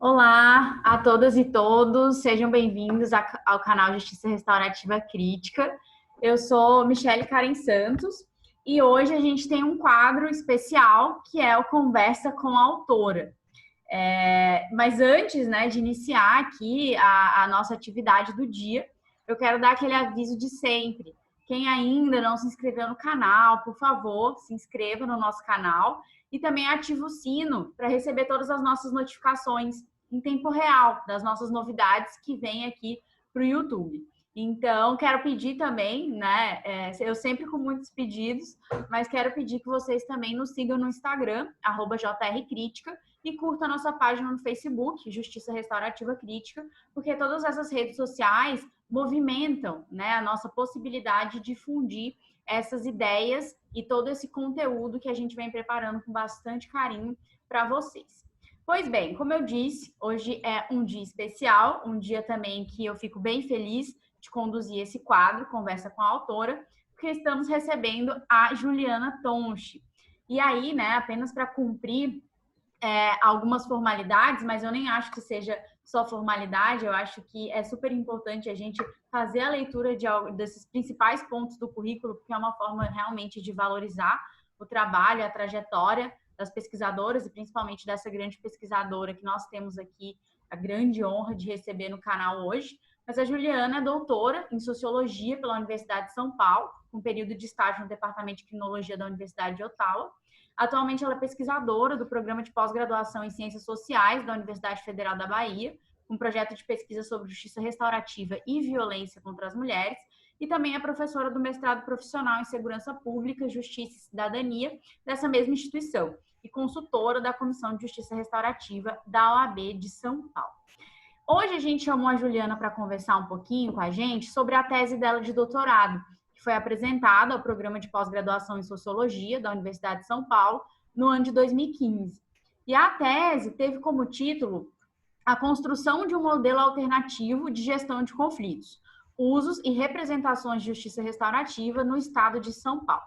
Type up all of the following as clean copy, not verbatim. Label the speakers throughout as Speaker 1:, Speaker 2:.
Speaker 1: Olá a todas e todos, sejam bem-vindos ao canal Justiça Restaurativa Crítica. Eu sou Michele Karen Santos e hoje a gente tem um quadro especial que é o Conversa com a Autora. Mas antes, de iniciar aqui a nossa atividade do dia, eu quero dar aquele aviso de sempre. Quem ainda não se inscreveu no canal, por favor, se inscreva no nosso canal e também ative o sino para receber todas as nossas notificações em tempo real das nossas novidades que vêm aqui para o YouTube. Então, quero pedir também, eu sempre com muitos pedidos, mas quero pedir que vocês também nos sigam no Instagram, @jrcrítica, e curta a nossa página no Facebook, Justiça Restaurativa Crítica, porque todas essas redes sociais movimentam, a nossa possibilidade de difundir essas ideias e todo esse conteúdo que a gente vem preparando com bastante carinho para vocês. Pois bem, como eu disse, hoje é um dia especial, um dia também que eu fico bem feliz de conduzir esse quadro, Conversa com a Autora, porque estamos recebendo a Juliana Tonchi. E aí, apenas para cumprir algumas formalidades, mas eu nem acho que seja só formalidade, eu acho que é super importante a gente fazer a leitura desses principais pontos do currículo, porque é uma forma realmente de valorizar o trabalho, a trajetória das pesquisadoras e principalmente dessa grande pesquisadora que nós temos aqui a grande honra de receber no canal hoje. Mas a Juliana é doutora em Sociologia pela Universidade de São Paulo, com período de estágio no Departamento de Criminologia da Universidade de Ottawa. Atualmente, ela é pesquisadora do Programa de Pós-Graduação em Ciências Sociais da Universidade Federal da Bahia, com um projeto de pesquisa sobre justiça restaurativa e violência contra as mulheres, e também é professora do mestrado profissional em Segurança Pública, Justiça e Cidadania dessa mesma instituição, e consultora da Comissão de Justiça Restaurativa da OAB de São Paulo. Hoje a gente chamou a Juliana para conversar um pouquinho com a gente sobre a tese dela de doutorado, que foi apresentada ao Programa de Pós-Graduação em Sociologia da Universidade de São Paulo no ano de 2015. E a tese teve como título A Construção de um Modelo Alternativo de Gestão de Conflitos, Usos e Representações de Justiça Restaurativa no Estado de São Paulo.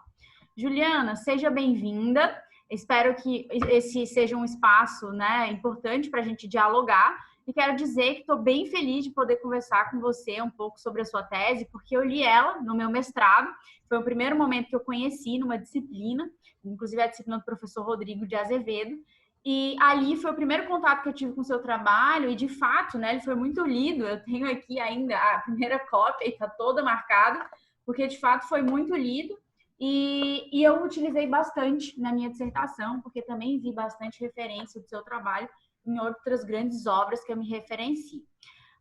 Speaker 1: Juliana, seja bem-vinda. Espero que esse seja um espaço, importante para a gente dialogar. E quero dizer que estou bem feliz de poder conversar com você um pouco sobre a sua tese, porque eu li ela no meu mestrado. Foi o primeiro momento que eu conheci numa disciplina, inclusive a disciplina do professor Rodrigo de Azevedo. E ali foi o primeiro contato que eu tive com o seu trabalho e, de fato, ele foi muito lido. Eu tenho aqui ainda a primeira cópia e está toda marcada, porque, de fato, foi muito lido. E eu utilizei bastante na minha dissertação, porque também vi bastante referência do seu trabalho em outras grandes obras que eu me referencio.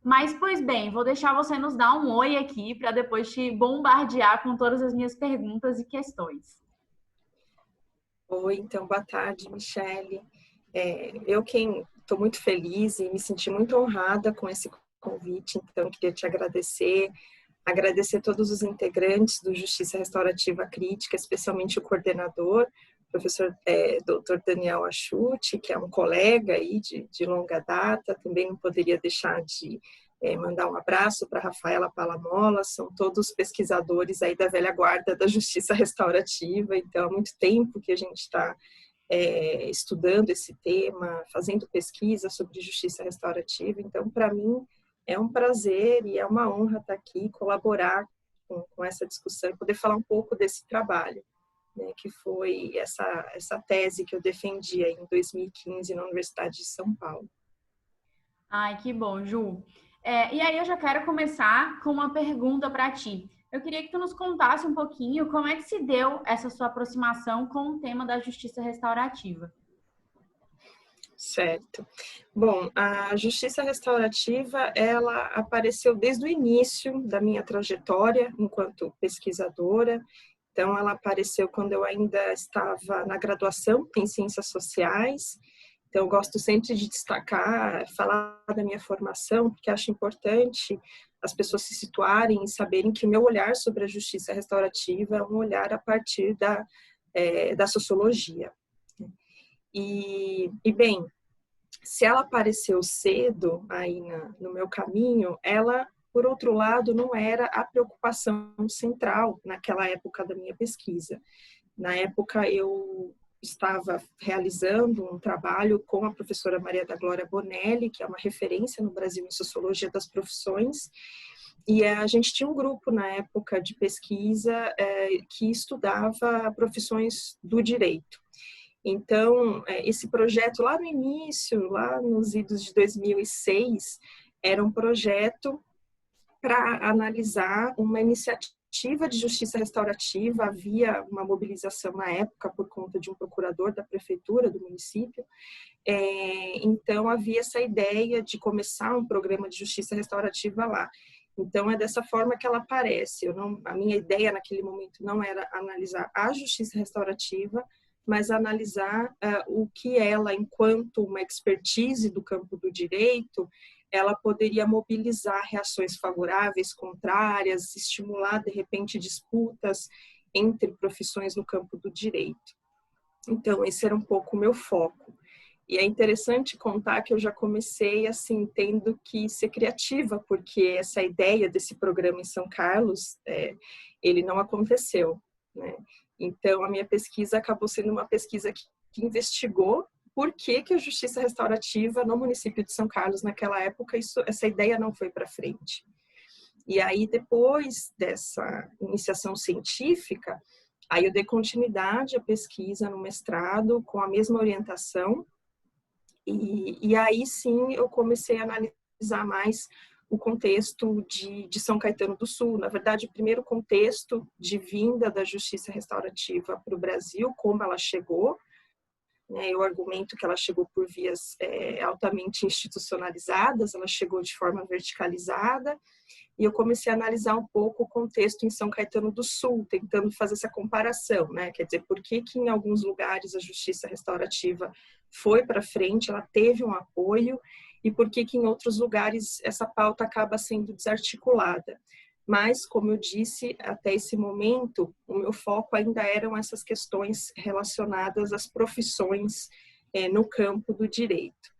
Speaker 1: Mas, pois bem, vou deixar você nos dar um oi aqui para depois te bombardear com todas as minhas perguntas e questões.
Speaker 2: Oi, então, boa tarde, Michele. Eu estou muito feliz e me senti muito honrada com esse convite, então queria te agradecer todos os integrantes do Justiça Restaurativa Crítica, especialmente o coordenador, professor Dr. Daniel Achuti, que é um colega aí de longa data. Também não poderia deixar de mandar um abraço para Rafaela Palamola. São todos pesquisadores aí da velha guarda da Justiça Restaurativa, então há muito tempo que a gente está estudando esse tema, fazendo pesquisa sobre justiça restaurativa. Então, para mim, é um prazer e é uma honra estar aqui, colaborar com essa discussão e poder falar um pouco desse trabalho, que foi essa tese que eu defendi em 2015 na Universidade de São Paulo.
Speaker 1: Ai, que bom, Ju. E aí eu já quero começar com uma pergunta para ti. Eu queria que tu nos contasse um pouquinho como é que se deu essa sua aproximação com o tema da justiça restaurativa.
Speaker 2: Certo. Bom, a justiça restaurativa, ela apareceu desde o início da minha trajetória enquanto pesquisadora. Então, ela apareceu quando eu ainda estava na graduação em Ciências Sociais. Então, eu gosto sempre de destacar, falar da minha formação, porque acho importante as pessoas se situarem e saberem que o meu olhar sobre a justiça restaurativa é um olhar a partir da sociologia. E bem, se ela apareceu cedo aí no meu caminho, ela, por outro lado, não era a preocupação central naquela época da minha pesquisa. Na época, eu estava realizando um trabalho com a professora Maria da Glória Bonelli, que é uma referência no Brasil em sociologia das profissões, e a gente tinha um grupo na época de pesquisa que estudava profissões do direito. Então, esse projeto lá no início, lá nos idos de 2006, era um projeto para analisar uma iniciativa de justiça restaurativa. Havia uma mobilização na época por conta de um procurador da prefeitura do município. Então, havia essa ideia de começar um programa de justiça restaurativa lá. Então, é dessa forma que ela aparece. A minha ideia naquele momento não era analisar a justiça restaurativa, mas analisar o que ela, enquanto uma expertise do campo do direito, ela poderia mobilizar reações favoráveis, contrárias, estimular, de repente, disputas entre profissões no campo do direito. Então, esse era um pouco o meu foco. E é interessante contar que eu já comecei, assim, tendo que ser criativa, porque essa ideia desse programa em São Carlos, ele não aconteceu, né? Então, a minha pesquisa acabou sendo uma pesquisa que investigou por que a justiça restaurativa no município de São Carlos, naquela época, essa ideia não foi para frente. E aí, depois dessa iniciação científica, aí eu dei continuidade à pesquisa no mestrado com a mesma orientação, e aí sim eu comecei a analisar mais o contexto de São Caetano do Sul. Na verdade, o primeiro contexto de vinda da justiça restaurativa para o Brasil, como ela chegou, né? Eu argumento que ela chegou por vias altamente institucionalizadas, ela chegou de forma verticalizada, e eu comecei a analisar um pouco o contexto em São Caetano do Sul, tentando fazer essa comparação, né? Quer dizer, por que em alguns lugares a justiça restaurativa foi para frente, ela teve um apoio, e por que em outros lugares essa pauta acaba sendo desarticulada. Mas, como eu disse, até esse momento, o meu foco ainda eram essas questões relacionadas às profissões no campo do direito.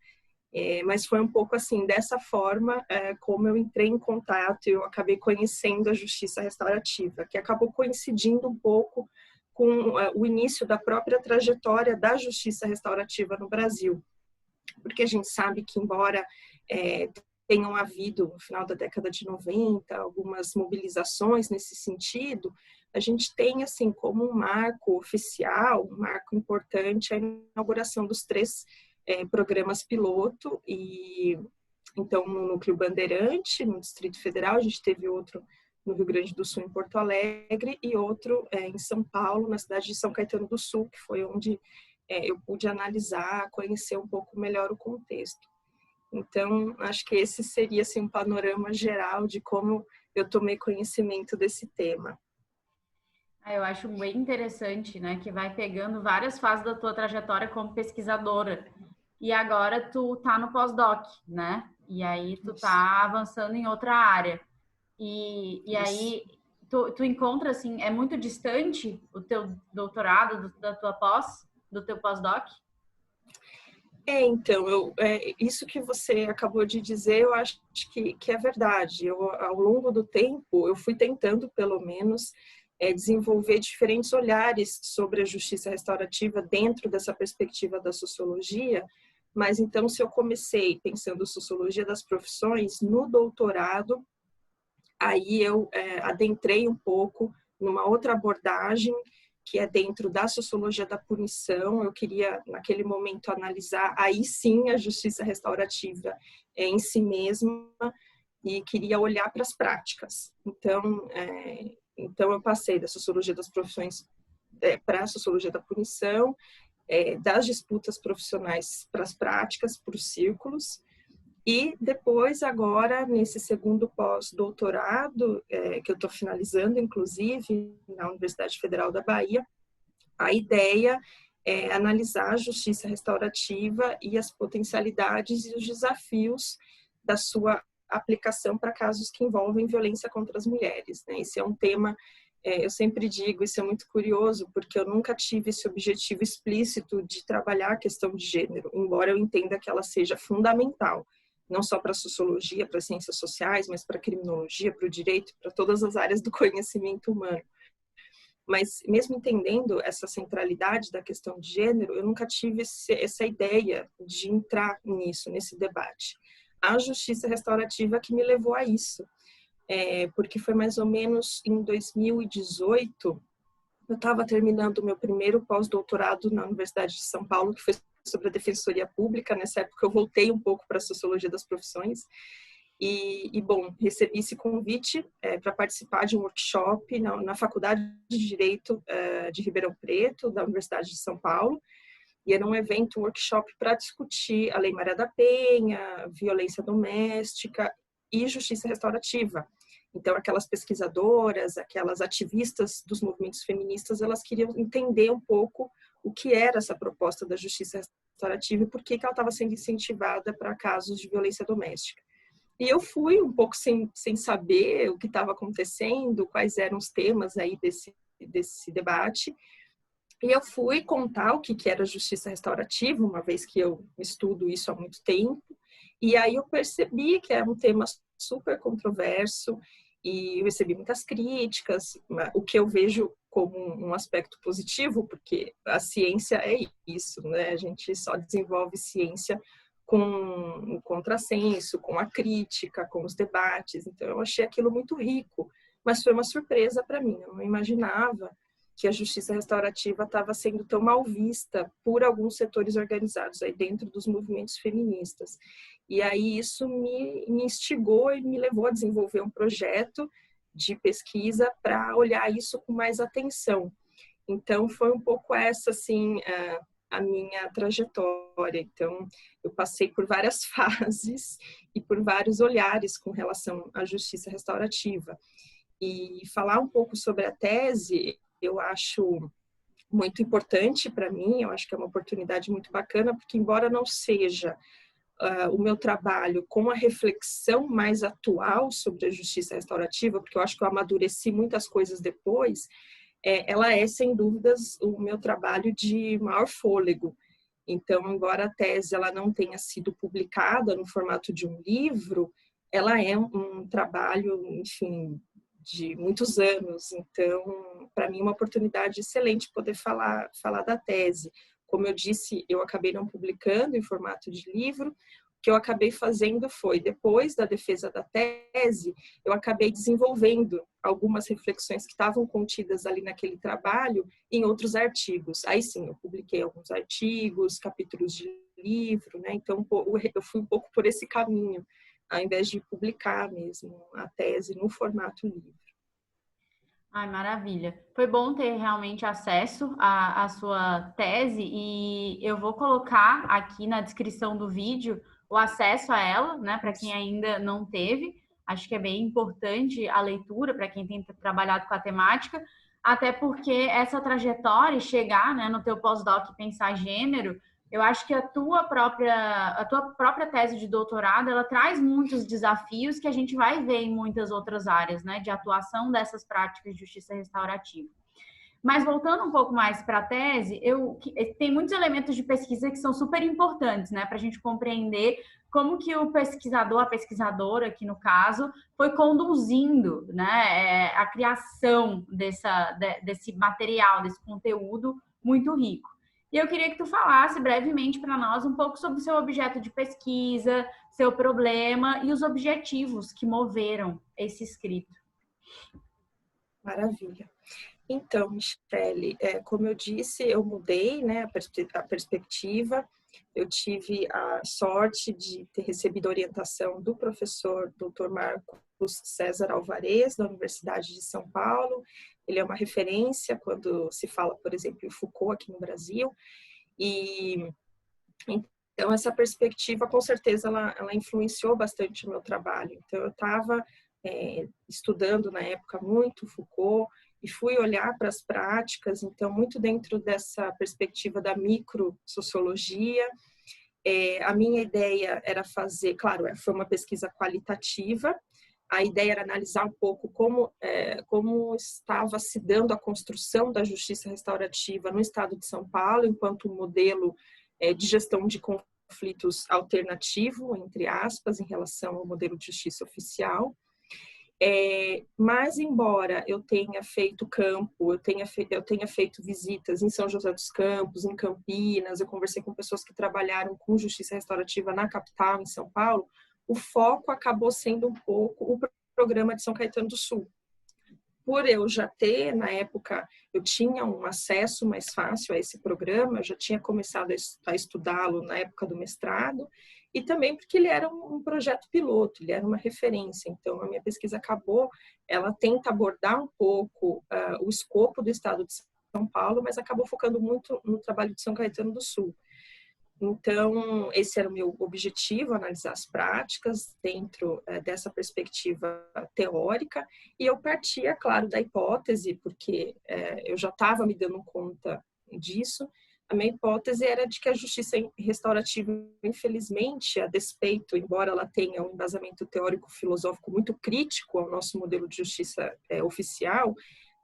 Speaker 2: Mas foi um pouco assim, dessa forma, como eu entrei em contato, eu acabei conhecendo a justiça restaurativa, que acabou coincidindo um pouco com o início da própria trajetória da justiça restaurativa no Brasil. Porque a gente sabe que, embora tenham havido, no final da década de 90, algumas mobilizações nesse sentido, a gente tem, assim, como um marco oficial, um marco importante, a inauguração dos 3 programas piloto, e então no Núcleo Bandeirante, no Distrito Federal, a gente teve outro no Rio Grande do Sul, em Porto Alegre, e outro em São Paulo, na cidade de São Caetano do Sul, que foi onde eu pude analisar, conhecer um pouco melhor o contexto. Então, acho que esse seria assim, um panorama geral de como eu tomei conhecimento desse tema.
Speaker 1: Eu acho bem interessante, né, que vai pegando várias fases da tua trajetória como pesquisadora. E agora tu tá no pós-doc, né? E aí tu tá avançando em outra área. E aí tu encontra, assim, é muito distante o teu doutorado da tua pós, do teu pós-doc?
Speaker 2: Então, isso que você acabou de dizer, eu acho que é verdade. Ao longo do tempo, eu fui tentando, pelo menos, desenvolver diferentes olhares sobre a justiça restaurativa dentro dessa perspectiva da sociologia, mas então, se eu comecei pensando sociologia das profissões, no doutorado, aí eu adentrei um pouco numa outra abordagem, que é dentro da sociologia da punição. Eu queria, naquele momento, analisar, aí sim, a justiça restaurativa em si mesma, e queria olhar para as práticas. Então, eu passei da sociologia das profissões para a sociologia da punição, das disputas profissionais para as práticas, para os círculos. E depois, agora, nesse segundo pós-doutorado, que eu estou finalizando, inclusive, na Universidade Federal da Bahia, a ideia é analisar a justiça restaurativa e as potencialidades e os desafios da sua aplicação para casos que envolvem violência contra as mulheres, né? Esse é um tema, eu sempre digo, isso é muito curioso, porque eu nunca tive esse objetivo explícito de trabalhar a questão de gênero, embora eu entenda que ela seja fundamental, não só para a sociologia, para as ciências sociais, mas para a criminologia, para o direito, para todas as áreas do conhecimento humano. mas mesmo entendendo essa centralidade da questão de gênero, eu nunca tive essa ideia de entrar nisso, nesse debate. A justiça restaurativa que me levou a isso, porque foi mais ou menos em 2018, eu estava terminando o meu primeiro pós-doutorado na Universidade de São Paulo, que foi sobre a Defensoria Pública. Nessa época eu voltei um pouco para a Sociologia das Profissões bom, recebi esse convite para participar de um workshop na Faculdade de Direito de Ribeirão Preto, da Universidade de São Paulo, e era um evento, um workshop para discutir a Lei Maria da Penha, violência doméstica e justiça restaurativa. Então, aquelas pesquisadoras, aquelas ativistas dos movimentos feministas, elas queriam entender um pouco o que era essa proposta da justiça restaurativa e por que ela estava sendo incentivada para casos de violência doméstica. E eu fui um pouco sem saber o que estava acontecendo, quais eram os temas aí desse debate. E eu fui contar o que era justiça restaurativa, uma vez que eu estudo isso há muito tempo. E aí eu percebi que era um tema super controverso e eu recebi muitas críticas, o que eu vejo como um aspecto positivo, porque a ciência é isso, né? A gente só desenvolve ciência com o contrassenso, com a crítica, com os debates. Então, eu achei aquilo muito rico, mas foi uma surpresa para mim. Eu não imaginava que a justiça restaurativa estava sendo tão mal vista por alguns setores organizados aí dentro dos movimentos feministas. E aí isso me instigou e me levou a desenvolver um projeto de pesquisa para olhar isso com mais atenção. Então, foi um pouco essa, assim, a minha trajetória. Então, eu passei por várias fases e por vários olhares com relação à justiça restaurativa. E falar um pouco sobre a tese, eu acho muito importante para mim, eu acho que é uma oportunidade muito bacana, porque embora não seja o meu trabalho com a reflexão mais atual sobre a justiça restaurativa, porque eu acho que eu amadureci muitas coisas depois, ela é, sem dúvidas, o meu trabalho de maior fôlego. Então, embora a tese ela não tenha sido publicada no formato de um livro, ela é um trabalho, enfim, de muitos anos. Então, para mim, é uma oportunidade excelente poder falar da tese. Como eu disse, eu acabei não publicando em formato de livro. O que eu acabei fazendo foi, depois da defesa da tese, eu acabei desenvolvendo algumas reflexões que estavam contidas ali naquele trabalho em outros artigos. Aí sim, eu publiquei alguns artigos, capítulos de livro, né? Então, eu fui um pouco por esse caminho, ao invés de publicar mesmo a tese no formato livro.
Speaker 1: Ai, maravilha. Foi bom ter realmente acesso à sua tese e eu vou colocar aqui na descrição do vídeo o acesso a ela, né, para quem ainda não teve. Acho que é bem importante a leitura para quem tem trabalhado com a temática, até porque essa trajetória, chegar, né, no teu pós-doc e pensar gênero, eu acho que a tua própria tese de doutorado, ela traz muitos desafios que a gente vai ver em muitas outras áreas, né, de atuação dessas práticas de justiça restaurativa. Mas voltando um pouco mais para a tese, tem muitos elementos de pesquisa que são super importantes, né, para a gente compreender como que o pesquisador, a pesquisadora, aqui no caso, foi conduzindo, né, a criação desse material, desse conteúdo muito rico. E eu queria que tu falasse brevemente para nós um pouco sobre o seu objeto de pesquisa, seu problema e os objetivos que moveram esse escrito.
Speaker 2: Maravilha. Então, Michele, como eu disse, eu mudei, né, a perspectiva. Eu tive a sorte de ter recebido a orientação do professor Dr. Marcos César Alvarez, da Universidade de São Paulo. Ele é uma referência quando se fala, por exemplo, em Foucault aqui no Brasil. E então essa perspectiva, com certeza, ela influenciou bastante o meu trabalho. Então eu estava estudando na época muito Foucault e fui olhar para as práticas, então muito dentro dessa perspectiva da microsociologia. A minha ideia era fazer, claro, foi uma pesquisa qualitativa. A ideia era analisar um pouco como estava se dando a construção da justiça restaurativa no estado de São Paulo, enquanto um modelo de gestão de conflitos alternativo, entre aspas, em relação ao modelo de justiça oficial. Mas, embora eu tenha feito campo, eu tenha feito visitas em São José dos Campos, em Campinas, eu conversei com pessoas que trabalharam com justiça restaurativa na capital, em São Paulo, o foco acabou sendo um pouco o programa de São Caetano do Sul. Por eu já ter, na época, eu tinha um acesso mais fácil a esse programa, eu já tinha começado a estudá-lo na época do mestrado, e também porque ele era um projeto piloto, ele era uma referência. Então, a minha pesquisa acabou, ela tenta abordar um pouco o escopo do estado de São Paulo, mas acabou focando muito no trabalho de São Caetano do Sul. Então, esse era o meu objetivo, analisar as práticas dentro dessa perspectiva teórica, e eu partia, claro, da hipótese, porque eu já estava me dando conta disso. A minha hipótese era de que a justiça restaurativa, infelizmente, a despeito, embora ela tenha um embasamento teórico-filosófico muito crítico ao nosso modelo de justiça oficial,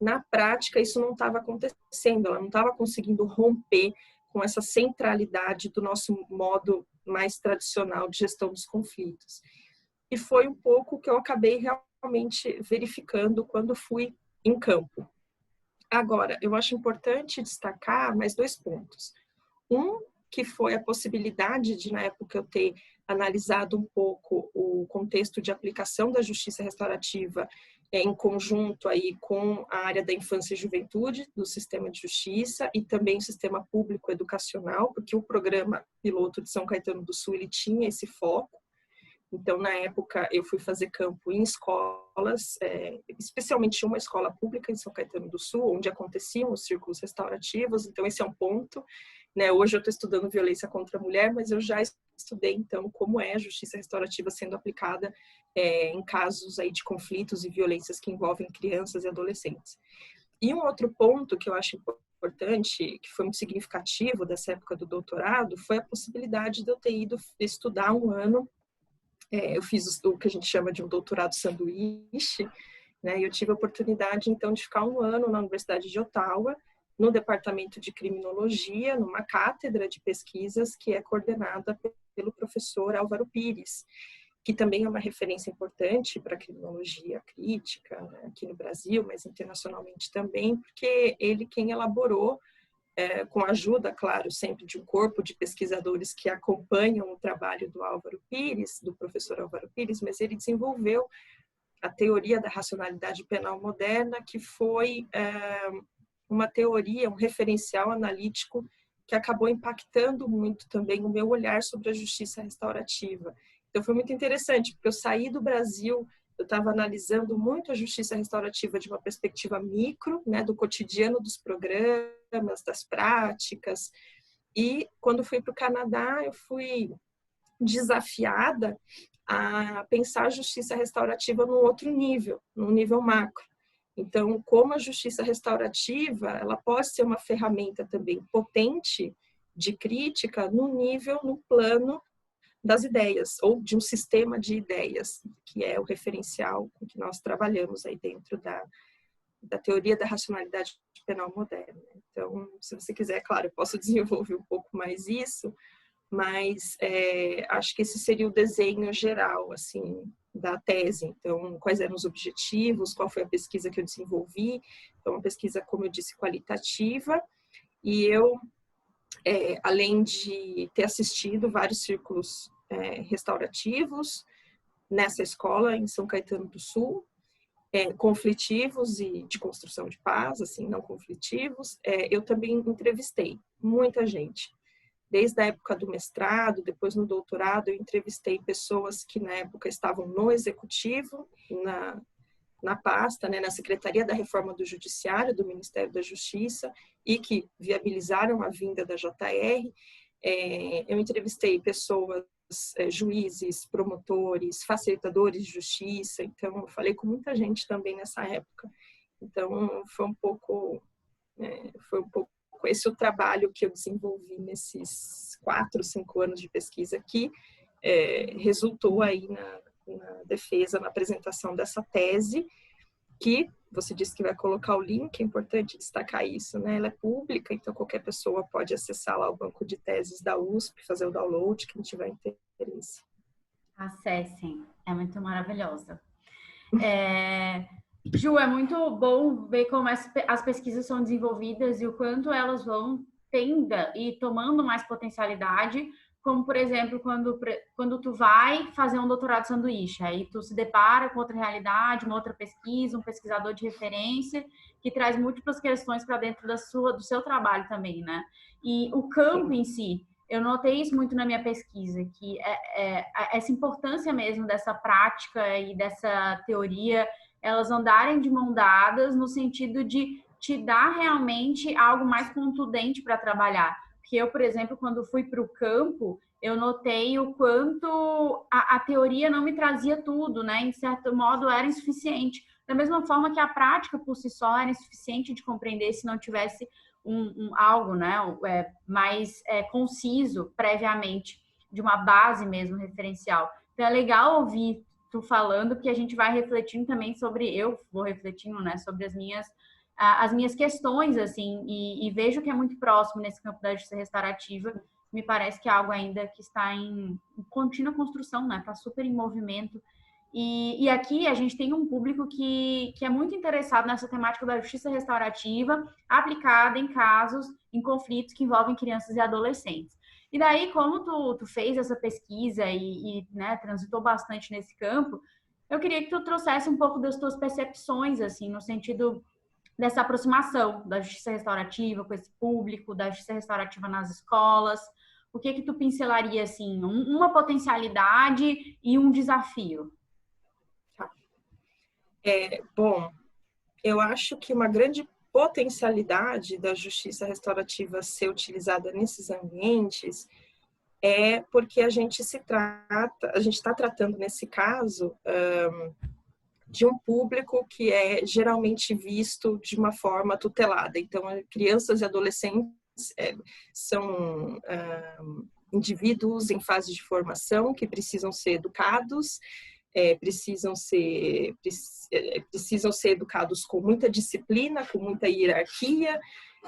Speaker 2: na prática isso não estava acontecendo, ela não estava conseguindo romper com essa centralidade do nosso modo mais tradicional de gestão dos conflitos. E foi um pouco o que eu acabei realmente verificando quando fui em campo. Agora, eu acho importante destacar mais 2 pontos. Um, que foi a possibilidade de, na época, eu ter analisado um pouco o contexto de aplicação da justiça restaurativa em conjunto aí com a área da infância e juventude do sistema de justiça e também o sistema público educacional, porque o programa piloto de São Caetano do Sul ele tinha esse foco. Então, na época, eu fui fazer campo em escolas, especialmente uma escola pública em São Caetano do Sul, onde aconteciam os círculos restaurativos. Então, esse é um ponto. Né? Hoje eu estou estudando violência contra a mulher, mas eu já estudei, então, como é a justiça restaurativa sendo aplicada em casos aí de conflitos e violências que envolvem crianças e adolescentes. E um outro ponto que eu acho importante, que foi muito significativo dessa época do doutorado, foi a possibilidade de eu ter ido estudar um ano. Eu fiz o que a gente chama de um doutorado sanduíche, né? E eu tive a oportunidade, então, de ficar um ano na Universidade de Ottawa, no departamento de criminologia, numa cátedra de pesquisas que é coordenada pelo professor Álvaro Pires, que também é uma referência importante para a criminologia crítica, né, aqui no Brasil, mas internacionalmente também, porque ele quem elaborou, com a ajuda, claro, sempre de um corpo de pesquisadores que acompanham o trabalho do Álvaro Pires, do professor Álvaro Pires, mas ele desenvolveu a teoria da racionalidade penal moderna, que foi uma teoria, um referencial analítico que acabou impactando muito também o meu olhar sobre a justiça restaurativa. Então foi muito interessante, porque eu saí do Brasil, eu estava analisando muito a justiça restaurativa de uma perspectiva micro, né, do cotidiano dos programas, das práticas, e quando fui para o Canadá, eu fui desafiada a pensar a justiça restaurativa num outro nível, num nível macro. Então, como a justiça restaurativa, ela pode ser uma ferramenta também potente de crítica no nível, no plano das ideias, ou de um sistema de ideias, que é o referencial com que nós trabalhamos aí dentro da teoria da racionalidade penal moderna. Então, se você quiser, claro, eu posso desenvolver um pouco mais isso, mas acho que esse seria o desenho geral, assim, da tese. Então, quais eram os objetivos, qual foi a pesquisa que eu desenvolvi. Então, uma pesquisa, como eu disse, qualitativa, e eu, além de ter assistido vários círculos restaurativos nessa escola em São Caetano do Sul, conflitivos e de construção de paz, assim, não conflitivos, eu também entrevistei muita gente. Desde a época do mestrado, depois no doutorado, eu entrevistei pessoas que na época estavam no executivo, na pasta, né, na Secretaria da Reforma do Judiciário, do Ministério da Justiça, e que viabilizaram a vinda da JR. Eu entrevistei pessoas, juízes, promotores, facilitadores de justiça, então eu falei com muita gente também nessa época. Então foi um pouco esse o trabalho que eu desenvolvi nesses 4, 5 anos de pesquisa que resultou aí na defesa, na apresentação dessa tese, que você disse que vai colocar o link, é importante destacar isso, né? Ela é pública, então qualquer pessoa pode acessar lá o banco de teses da USP, fazer o download, quem tiver interesse.
Speaker 1: Acessem, é muito maravilhosa. Ju, é muito bom ver como as pesquisas são desenvolvidas e o quanto elas vão tendo e tomando mais potencialidade, como, por exemplo, quando tu vai fazer um doutorado sanduíche, aí tu se depara com outra realidade, uma outra pesquisa, um pesquisador de referência, que traz múltiplas questões para dentro do seu trabalho também, né? E o campo em si, eu notei isso muito na minha pesquisa, que essa importância mesmo dessa prática e dessa teoria, elas andarem de mão dadas no sentido de te dar realmente algo mais contundente para trabalhar. Porque eu, por exemplo, quando fui para o campo, eu notei o quanto a teoria não me trazia tudo, né? Em certo modo, era insuficiente. Da mesma forma que a prática por si só era insuficiente de compreender se não tivesse algo, né, mais conciso previamente, de uma base mesmo referencial. Então é legal ouvir tu falando, porque a gente vai refletindo também sobre, eu vou refletindo, né, sobre as minhas questões, assim, e vejo que é muito próximo nesse campo da justiça restaurativa. Me parece que é algo ainda que está em contínua construção, né, está super em movimento. E aqui a gente tem um público que é muito interessado nessa temática da justiça restaurativa aplicada em casos, em conflitos que envolvem crianças e adolescentes. E daí, como tu fez essa pesquisa né, transitou bastante nesse campo, eu queria que tu trouxesse um pouco das tuas percepções, assim, no sentido dessa aproximação da justiça restaurativa com esse público, da justiça restaurativa nas escolas. O que tu pincelaria, assim, uma potencialidade e um desafio?
Speaker 2: Bom, eu acho que uma grande potencialidade da justiça restaurativa ser utilizada nesses ambientes é porque a gente está tratando nesse caso de um público que é geralmente visto de uma forma tutelada. Então, crianças e adolescentes são indivíduos em fase de formação que precisam ser educados, precisam ser educados com muita disciplina, com muita hierarquia.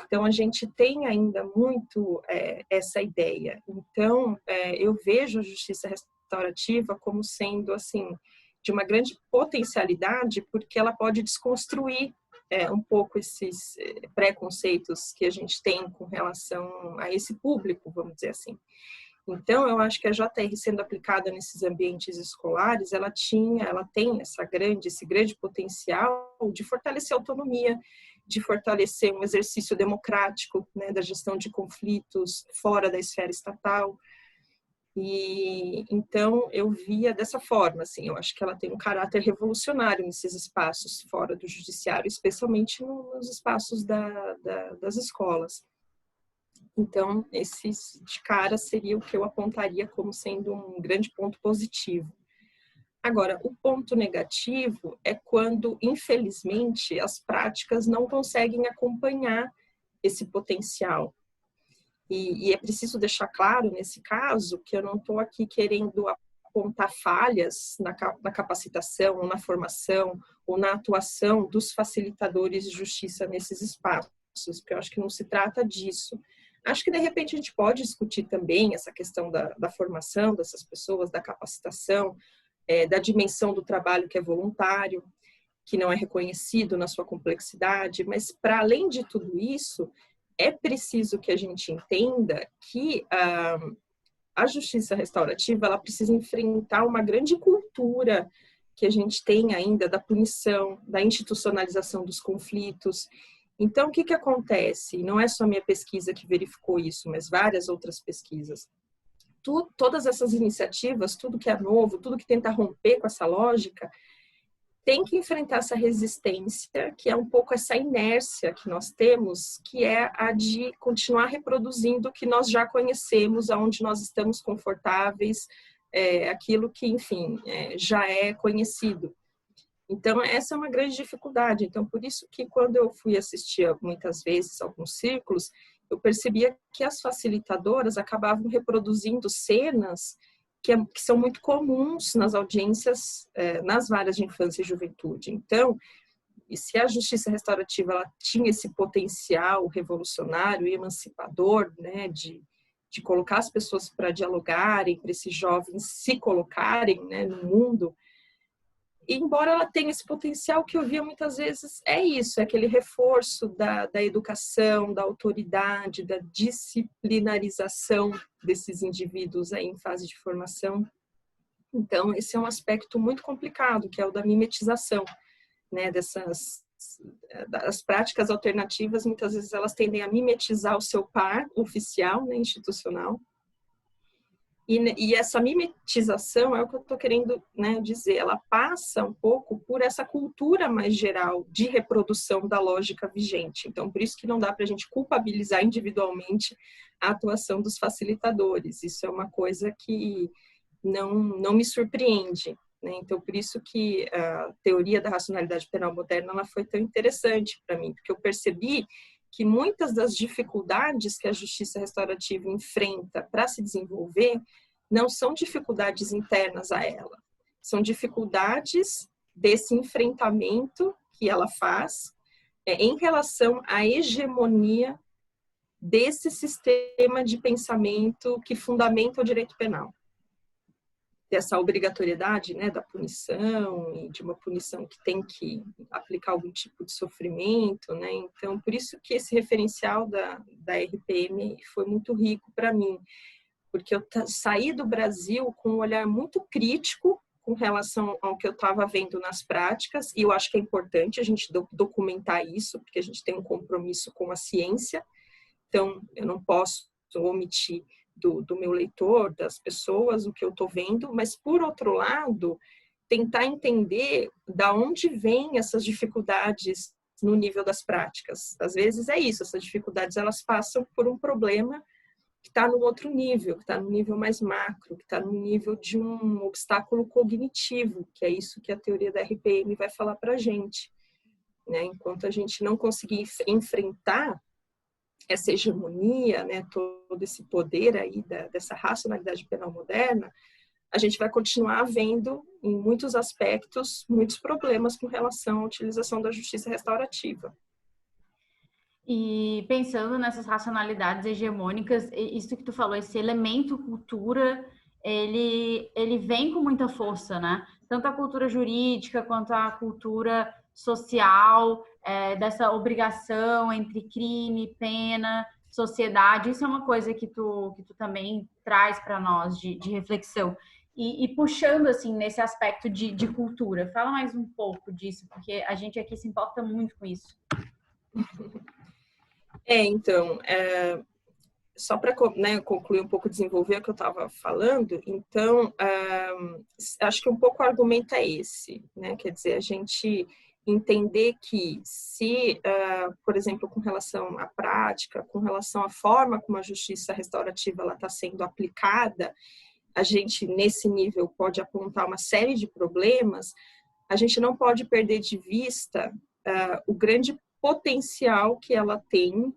Speaker 2: Então, a gente tem ainda muito essa ideia. Então, eu vejo a justiça restaurativa como sendo, assim, de uma grande potencialidade, porque ela pode desconstruir um pouco esses preconceitos que a gente tem com relação a esse público, vamos dizer assim. Então, eu acho que a JR sendo aplicada nesses ambientes escolares, ela tem esse grande potencial de fortalecer a autonomia, de fortalecer um exercício democrático, né, da gestão de conflitos fora da esfera estatal. E então eu via dessa forma, assim, eu acho que ela tem um caráter revolucionário nesses espaços fora do judiciário, especialmente nos espaços das escolas. Então, esse de cara seria o que eu apontaria como sendo um grande ponto positivo. Agora, o ponto negativo é quando, infelizmente, as práticas não conseguem acompanhar esse potencial. E é preciso deixar claro, nesse caso, que eu não estou aqui querendo apontar falhas na capacitação, ou na formação, ou na atuação dos facilitadores de justiça nesses espaços, porque eu acho que não se trata disso. Acho que, de repente, a gente pode discutir também essa questão da formação dessas pessoas, da capacitação, da dimensão do trabalho que é voluntário, que não é reconhecido na sua complexidade, mas, para além de tudo isso, é preciso que a gente entenda que a justiça restaurativa ela precisa enfrentar uma grande cultura que a gente tem ainda da punição, da institucionalização dos conflitos. Então, o que acontece? Não é só minha pesquisa que verificou isso, mas várias outras pesquisas. Todas essas iniciativas, tudo que é novo, tudo que tenta romper com essa lógica, tem que enfrentar essa resistência, que é um pouco essa inércia que nós temos, que é a de continuar reproduzindo o que nós já conhecemos, aonde nós estamos confortáveis, aquilo que, enfim, já é conhecido. Então, essa é uma grande dificuldade. Então, por isso que quando eu fui assistir muitas vezes alguns círculos, eu percebia que as facilitadoras acabavam reproduzindo cenas que são muito comuns nas audiências, nas varas de infância e juventude. Então, e se a justiça restaurativa ela tinha esse potencial revolucionário e emancipador, né, de colocar as pessoas para dialogarem, para esses jovens se colocarem, né, no mundo, embora ela tenha esse potencial, que eu via muitas vezes é isso, é aquele reforço da educação, da autoridade, da disciplinarização desses indivíduos aí em fase de formação. Então, esse é um aspecto muito complicado, que é o da mimetização, né, das práticas alternativas. Muitas vezes elas tendem a mimetizar o seu par oficial, né, institucional. E essa mimetização é o que eu estou querendo, né, dizer, ela passa um pouco por essa cultura mais geral de reprodução da lógica vigente. Então, por isso que não dá para a gente culpabilizar individualmente a atuação dos facilitadores. Isso é uma coisa que não me surpreende, né? Então, por isso que a teoria da racionalidade penal moderna ela foi tão interessante para mim, porque eu percebi que muitas das dificuldades que a justiça restaurativa enfrenta para se desenvolver não são dificuldades internas a ela, são dificuldades desse enfrentamento que ela faz em relação à hegemonia desse sistema de pensamento que fundamenta o direito penal. Dessa obrigatoriedade, né, da punição, e de uma punição que tem que aplicar algum tipo de sofrimento, né? Então, por isso que esse referencial da RPM foi muito rico para mim, porque eu saí do Brasil com um olhar muito crítico com relação ao que eu estava vendo nas práticas, e eu acho que é importante a gente documentar isso, porque a gente tem um compromisso com a ciência, então eu não posso omitir do meu leitor, das pessoas, o que eu estou vendo, mas, por outro lado, tentar entender da onde vêm essas dificuldades no nível das práticas. Às vezes é isso, essas dificuldades elas passam por um problema que está no outro nível, que está no nível mais macro, que está no nível de um obstáculo cognitivo, que é isso que a teoria da RPM vai falar para a gente, né? Enquanto a gente não conseguir enfrentar essa hegemonia, né, todo esse poder aí dessa racionalidade penal moderna, a gente vai continuar vendo, em muitos aspectos, muitos problemas com relação à utilização da justiça restaurativa.
Speaker 1: E pensando nessas racionalidades hegemônicas, isso que tu falou, esse elemento cultura, ele vem com muita força, né? Tanto a cultura jurídica quanto a cultura social, dessa obrigação entre crime, pena, sociedade. Isso é uma coisa que tu também traz para nós de reflexão. E puxando, assim, nesse aspecto de cultura, fala mais um pouco disso, porque a gente aqui se importa muito com isso.
Speaker 2: Então, só para, né, concluir um pouco, desenvolver o que eu estava falando, então, acho que um pouco o argumento é esse, né? Quer dizer, a gente entender que se, por exemplo, com relação à prática, com relação à forma como a justiça restaurativa está sendo aplicada, a gente, nesse nível, pode apontar uma série de problemas, a gente não pode perder de vista o grande potencial que ela tem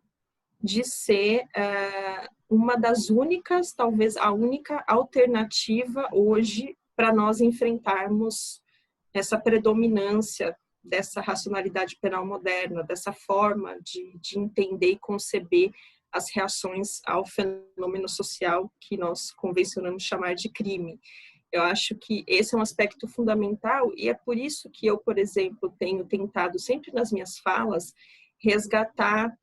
Speaker 2: de ser uma das únicas, talvez a única alternativa hoje para nós enfrentarmos essa predominância dessa racionalidade penal moderna, dessa forma de entender e conceber as reações ao fenômeno social que nós convencionamos chamar de crime. Eu acho que esse é um aspecto fundamental e é por isso que eu, por exemplo, tenho tentado sempre nas minhas falas resgatar,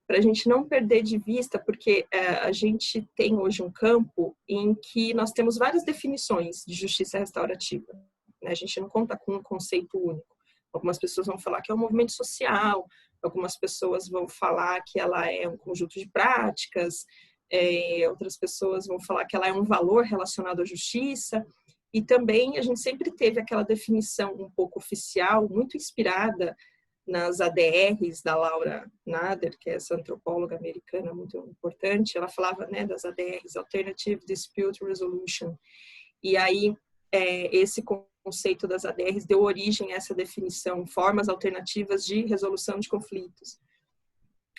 Speaker 2: para a gente não perder de vista, porque a gente tem hoje um campo em que nós temos várias definições de justiça restaurativa, né? A gente não conta com um conceito único. Algumas pessoas vão falar que é um movimento social, algumas pessoas vão falar que ela é um conjunto de práticas, outras pessoas vão falar que ela é um valor relacionado à justiça, e também a gente sempre teve aquela definição um pouco oficial, muito inspirada nas ADRs da Laura Nader, que é essa antropóloga americana muito importante. Ela falava, né, das ADRs, Alternative Dispute Resolution, e aí esse conceito das ADRs deu origem a essa definição, formas alternativas de resolução de conflitos.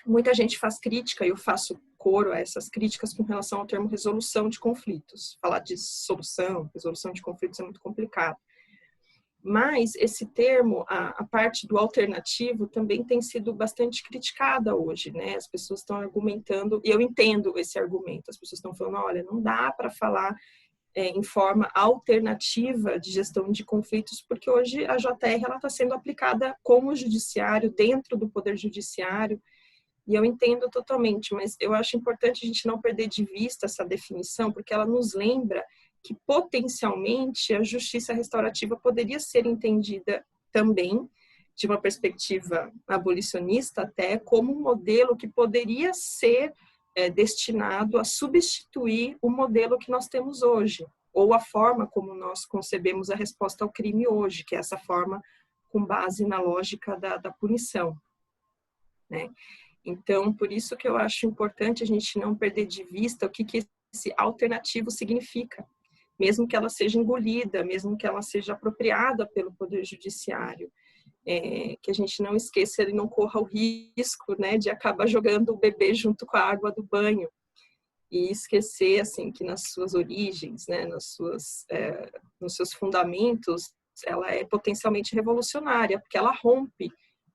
Speaker 2: Muita gente faz crítica, e eu faço coro a essas críticas com relação ao termo resolução de conflitos. Falar de solução, resolução de conflitos é muito complicado. Mas esse termo, a parte do alternativo, também tem sido bastante criticada hoje, né? As pessoas estão argumentando, e eu entendo esse argumento, as pessoas estão falando, olha, não dá para falar em forma alternativa de gestão de conflitos, porque hoje a JR está sendo aplicada como judiciário, dentro do Poder Judiciário, e eu entendo totalmente, mas eu acho importante a gente não perder de vista essa definição, porque ela nos lembra que potencialmente a justiça restaurativa poderia ser entendida também, de uma perspectiva abolicionista até, como um modelo que poderia ser destinado a substituir o modelo que nós temos hoje, ou a forma como nós concebemos a resposta ao crime hoje, que é essa forma com base na lógica da punição, né? Então, por isso que eu acho importante a gente não perder de vista o que esse alternativo significa, mesmo que ela seja engolida, mesmo que ela seja apropriada pelo Poder Judiciário. Que a gente não esqueça e não corra o risco, né, de acabar jogando o bebê junto com a água do banho e esquecer assim que nas suas origens, né, nos seus fundamentos, ela é potencialmente revolucionária, porque ela rompe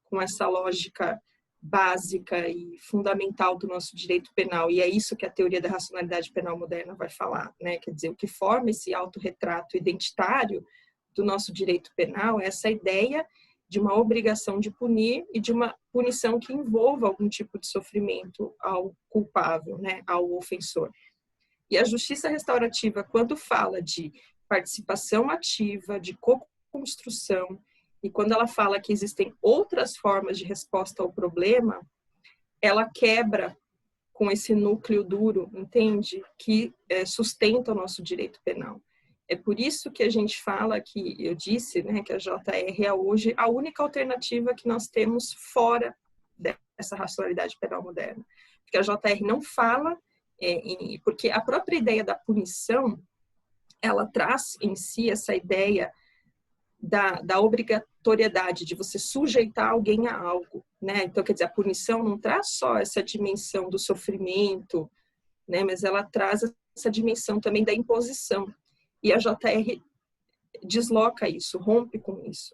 Speaker 2: com essa lógica básica e fundamental do nosso direito penal, e é isso que a teoria da racionalidade penal moderna vai falar, né? Quer dizer, o que forma esse autorretrato identitário do nosso direito penal é essa ideia de uma obrigação de punir e de uma punição que envolva algum tipo de sofrimento ao culpável, né, ao ofensor. E a justiça restaurativa, quando fala de participação ativa, de co-construção, e quando ela fala que existem outras formas de resposta ao problema, ela quebra com esse núcleo duro, entende? Que sustenta o nosso direito penal. É por isso que a gente fala que, eu disse, né, que a JR é hoje a única alternativa que nós temos fora dessa racionalidade penal moderna. Porque a JR não fala, porque a própria ideia da punição, ela traz em si essa ideia da obrigatoriedade de você sujeitar alguém a algo, né? Então, quer dizer, a punição não traz só essa dimensão do sofrimento, né, mas ela traz essa dimensão também da imposição. E a JR desloca isso, rompe com isso.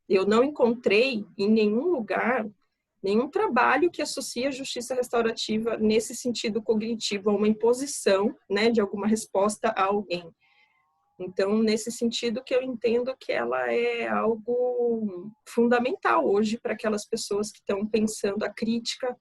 Speaker 2: Eu não encontrei em nenhum lugar, nenhum trabalho que associe a justiça restaurativa nesse sentido cognitivo, a uma imposição, né, de alguma resposta a alguém. Então, nesse sentido que eu entendo que ela é algo fundamental hoje para aquelas pessoas que estão pensando a crítica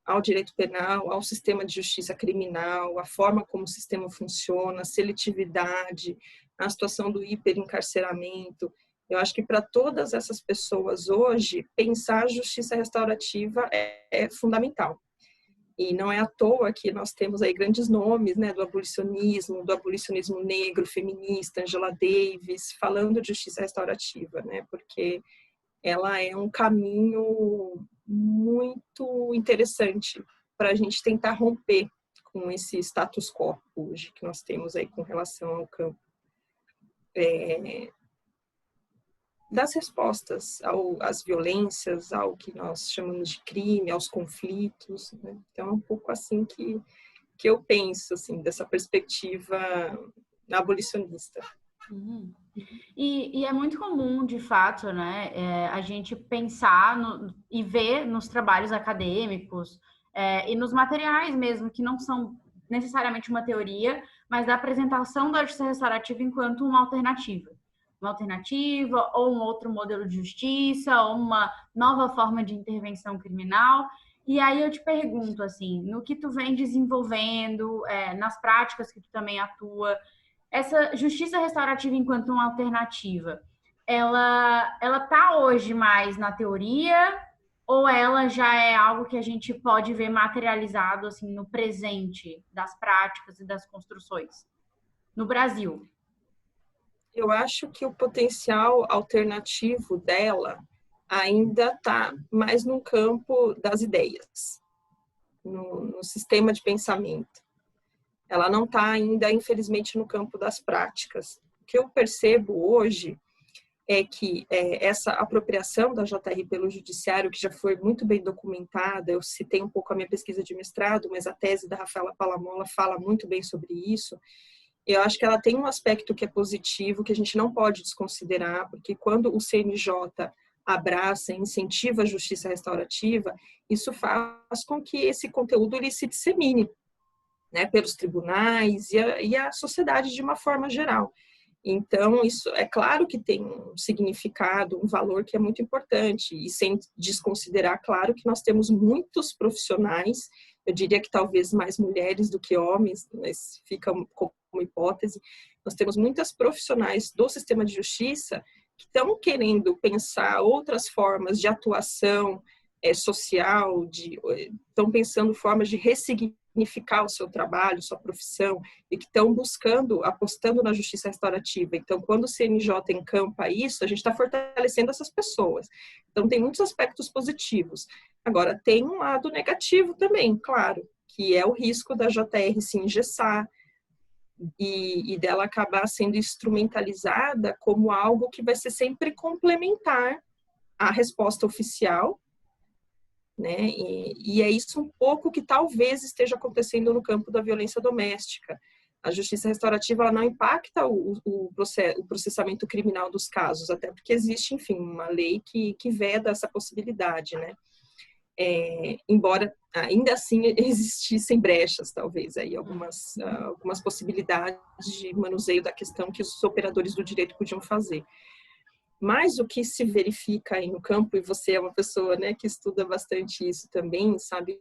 Speaker 2: ao direito penal, ao sistema de justiça criminal, a forma como o sistema funciona, a seletividade, a situação do hiperencarceramento. Eu acho que para todas essas pessoas hoje, pensar a justiça restaurativa é fundamental. E não é à toa que nós temos aí grandes nomes, né, do abolicionismo negro, feminista, Angela Davis, falando de justiça restaurativa, né, porque ela é um caminho muito interessante para a gente tentar romper com esse status quo hoje que nós temos aí com relação ao campo das respostas às violências, ao que nós chamamos de crime, aos conflitos, né? Então é um pouco assim que eu penso, assim, dessa perspectiva abolicionista.
Speaker 1: Uhum. E é muito comum, de fato, né, a gente pensar e ver nos trabalhos acadêmicos e nos materiais mesmo, que não são necessariamente uma teoria, mas da apresentação da justiça restaurativa enquanto uma alternativa. Uma alternativa, ou um outro modelo de justiça, ou uma nova forma de intervenção criminal. E aí eu te pergunto, assim, no que tu vem desenvolvendo, nas práticas que tu também atua, essa justiça restaurativa enquanto uma alternativa, ela está hoje mais na teoria ou ela já é algo que a gente pode ver materializado assim no presente das práticas e das construções no Brasil?
Speaker 2: Eu acho que o potencial alternativo dela ainda está mais no campo das ideias, no sistema de pensamento. Ela não está ainda, infelizmente, no campo das práticas. O que eu percebo hoje é que essa apropriação da JR pelo judiciário, que já foi muito bem documentada, eu citei um pouco a minha pesquisa de mestrado, mas a tese da Rafaela Palamola fala muito bem sobre isso. Eu acho que ela tem um aspecto que é positivo, que a gente não pode desconsiderar, porque quando o CNJ abraça e incentiva a justiça restaurativa, isso faz com que esse conteúdo ele se dissemine, né, pelos tribunais e a sociedade de uma forma geral. Então, isso é claro que tem um significado, um valor que é muito importante, e sem desconsiderar, claro, que nós temos muitos profissionais, eu diria que talvez mais mulheres do que homens, mas fica como hipótese, nós temos muitas profissionais do sistema de justiça que estão querendo pensar outras formas de atuação social, estão pensando formas de ressignificar o seu trabalho, sua profissão, e que estão buscando, apostando na justiça restaurativa. Então, quando o CNJ encampa isso, a gente está fortalecendo essas pessoas. Então, tem muitos aspectos positivos. Agora, tem um lado negativo também, claro, que é o risco da JR se engessar e dela acabar sendo instrumentalizada como algo que vai ser sempre complementar à resposta oficial, né? E é isso um pouco que talvez esteja acontecendo no campo da violência doméstica. A justiça restaurativa ela não impacta o processamento criminal dos casos, até porque existe, enfim, uma lei que veda essa possibilidade, né? Embora ainda assim existissem brechas, talvez, aí algumas possibilidades de manuseio da questão que os operadores do direito podiam fazer. Mas o que se verifica aí no campo, e você é uma pessoa, né, que estuda bastante isso também, sabe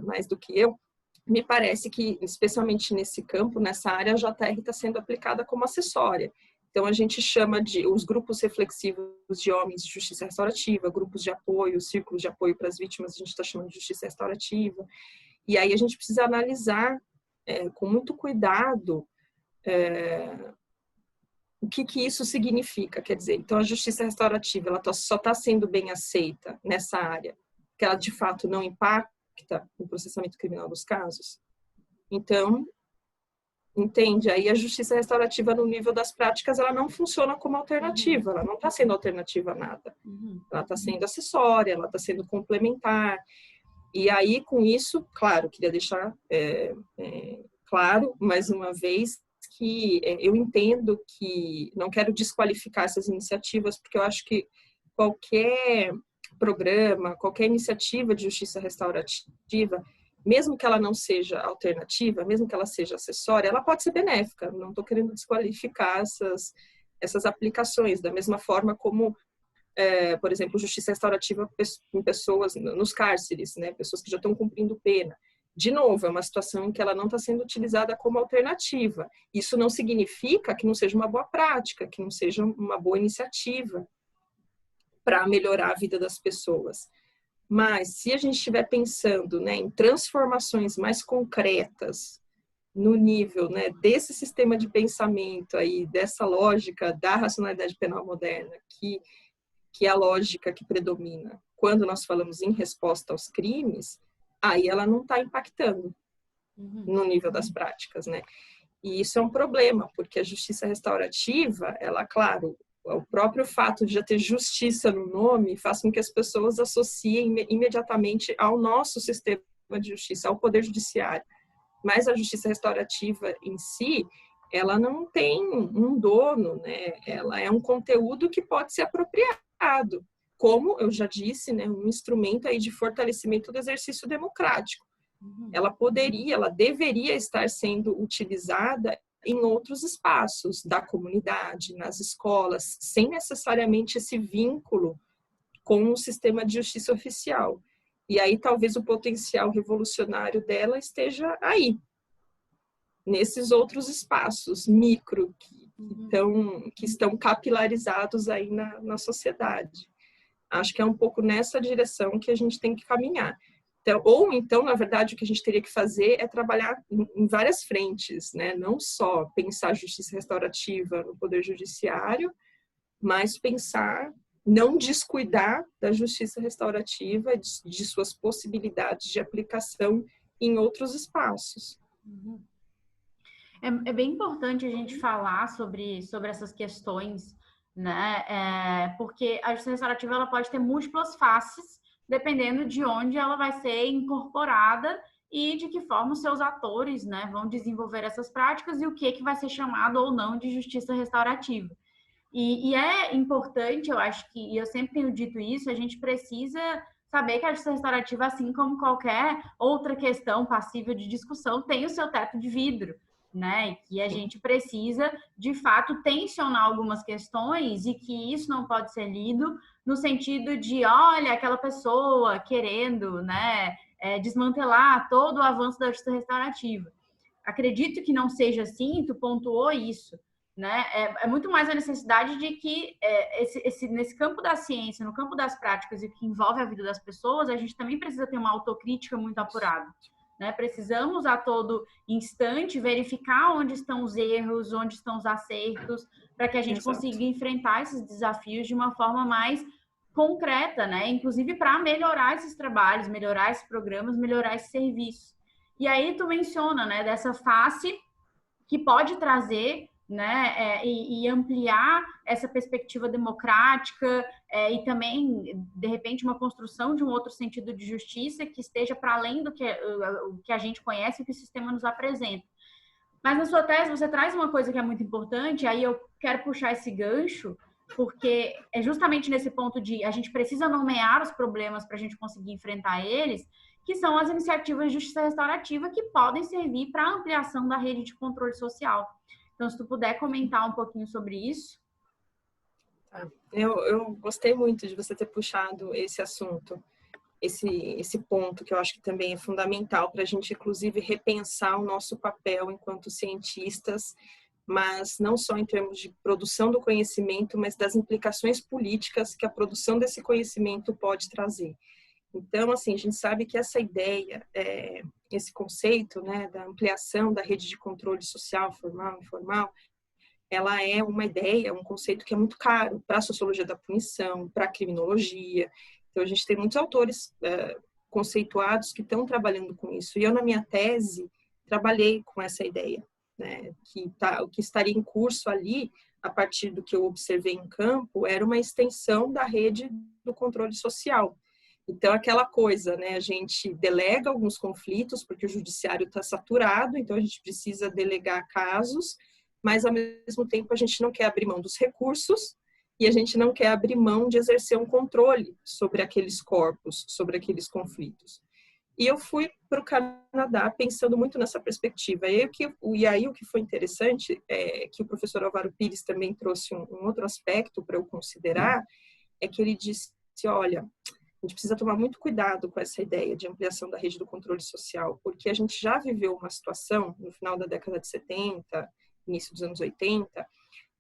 Speaker 2: mais do que eu, me parece que, especialmente nesse campo, nessa área, a JR está sendo aplicada como acessória. Então, a gente chama de os grupos reflexivos de homens de justiça restaurativa, grupos de apoio, círculos de apoio para as vítimas, a gente está chamando de justiça restaurativa. E aí a gente precisa analisar com muito cuidado o que isso significa, quer dizer, então a justiça restaurativa ela só está sendo bem aceita nessa área, que ela de fato não impacta o processamento criminal dos casos. Então, entende? Aí a justiça restaurativa no nível das práticas ela não funciona como alternativa, ela não está sendo alternativa a nada. Ela está sendo acessória, ela está sendo complementar. E aí, com isso, claro, queria deixar claro, mais uma vez, que eu entendo que não quero desqualificar essas iniciativas, porque eu acho que qualquer programa, qualquer iniciativa de justiça restaurativa, mesmo que ela não seja alternativa, mesmo que ela seja acessória, ela pode ser benéfica. Não estou querendo desqualificar essas aplicações, da mesma forma como, por exemplo, justiça restaurativa em pessoas nos cárceres, né? Pessoas que já estão cumprindo pena. De novo, é uma situação em que ela não está sendo utilizada como alternativa. Isso não significa que não seja uma boa prática, que não seja uma boa iniciativa para melhorar a vida das pessoas. Mas, se a gente estiver pensando, né, em transformações mais concretas no nível, né, desse sistema de pensamento, aí, dessa lógica da racionalidade penal moderna, que é a lógica que predomina quando nós falamos em resposta aos crimes, aí ela não está impactando no nível das práticas, né? E isso é um problema, porque a justiça restaurativa, ela, claro, o próprio fato de já ter justiça no nome faz com que as pessoas associem imediatamente ao nosso sistema de justiça, ao poder judiciário. Mas a justiça restaurativa em si, ela não tem um dono, né? Ela é um conteúdo que pode ser apropriado, como eu já disse, né, um instrumento aí de fortalecimento do exercício democrático. Ela deveria estar sendo utilizada em outros espaços da comunidade, nas escolas, sem necessariamente esse vínculo com o sistema de justiça oficial. E aí talvez o potencial revolucionário dela esteja aí, nesses outros espaços micro que estão capilarizados aí na sociedade. Acho que é um pouco nessa direção que a gente tem que caminhar. Então, na verdade, o que a gente teria que fazer é trabalhar em várias frentes, né? Não só pensar justiça restaurativa no Poder Judiciário, mas pensar, não descuidar da justiça restaurativa, de suas possibilidades de aplicação em outros espaços.
Speaker 1: É bem importante a gente falar sobre essas questões, né? Porque a justiça restaurativa ela pode ter múltiplas faces, dependendo de onde ela vai ser incorporada e de que forma os seus atores, né, vão desenvolver essas práticas e o que vai ser chamado ou não de justiça restaurativa. E é importante, eu acho que, e eu sempre tenho dito isso, a gente precisa saber que a justiça restaurativa, assim como qualquer outra questão passível de discussão, tem o seu teto de vidro, né? E que a gente precisa, de fato, tensionar algumas questões e que isso não pode ser lido no sentido de, olha, aquela pessoa querendo, né, desmantelar todo o avanço da justiça restaurativa. Acredito que não seja assim, tu pontuou isso, né? É muito mais a necessidade de que nesse campo da ciência, no campo das práticas e que envolve a vida das pessoas, a gente também precisa ter uma autocrítica muito apurada. Né? Precisamos a todo instante verificar onde estão os erros, onde estão os acertos, para que a gente consiga enfrentar esses desafios de uma forma mais concreta, né? Inclusive para melhorar esses trabalhos, melhorar esses programas, melhorar esses serviços. E aí tu menciona, né, dessa face que pode trazer, né, e ampliar essa perspectiva democrática e também, de repente, uma construção de um outro sentido de justiça que esteja para além do que a gente conhece e que o sistema nos apresenta. Mas na sua tese você traz uma coisa que é muito importante, aí eu quero puxar esse gancho, porque é justamente nesse ponto de a gente precisa nomear os problemas para a gente conseguir enfrentar eles, que são as iniciativas de justiça restaurativa que podem servir para a ampliação da rede de controle social. Então, se tu puder comentar um pouquinho sobre isso.
Speaker 2: Eu gostei muito de você ter puxado esse assunto, esse ponto que eu acho que também é fundamental para a gente, inclusive, repensar o nosso papel enquanto cientistas, mas não só em termos de produção do conhecimento, mas das implicações políticas que a produção desse conhecimento pode trazer. Então, assim, a gente sabe que essa ideia, esse conceito, né, da ampliação da rede de controle social, formal e informal, ela é uma ideia, um conceito que é muito caro para a sociologia da punição, para a criminologia. Então, a gente tem muitos autores conceituados que estão trabalhando com isso. E eu, na minha tese, trabalhei com essa ideia, né, o que estaria em curso ali, a partir do que eu observei em campo, era uma extensão da rede do controle social. Então, aquela coisa, né, a gente delega alguns conflitos, porque o judiciário está saturado, então a gente precisa delegar casos, mas, ao mesmo tempo, a gente não quer abrir mão dos recursos e a gente não quer abrir mão de exercer um controle sobre aqueles corpos, sobre aqueles conflitos. E eu fui para o Canadá pensando muito nessa perspectiva. E aí o que foi interessante é que o professor Álvaro Pires também trouxe um outro aspecto para eu considerar, é que ele disse, olha, a gente precisa tomar muito cuidado com essa ideia de ampliação da rede do controle social, porque a gente já viveu uma situação no final da década de 70, início dos anos 80,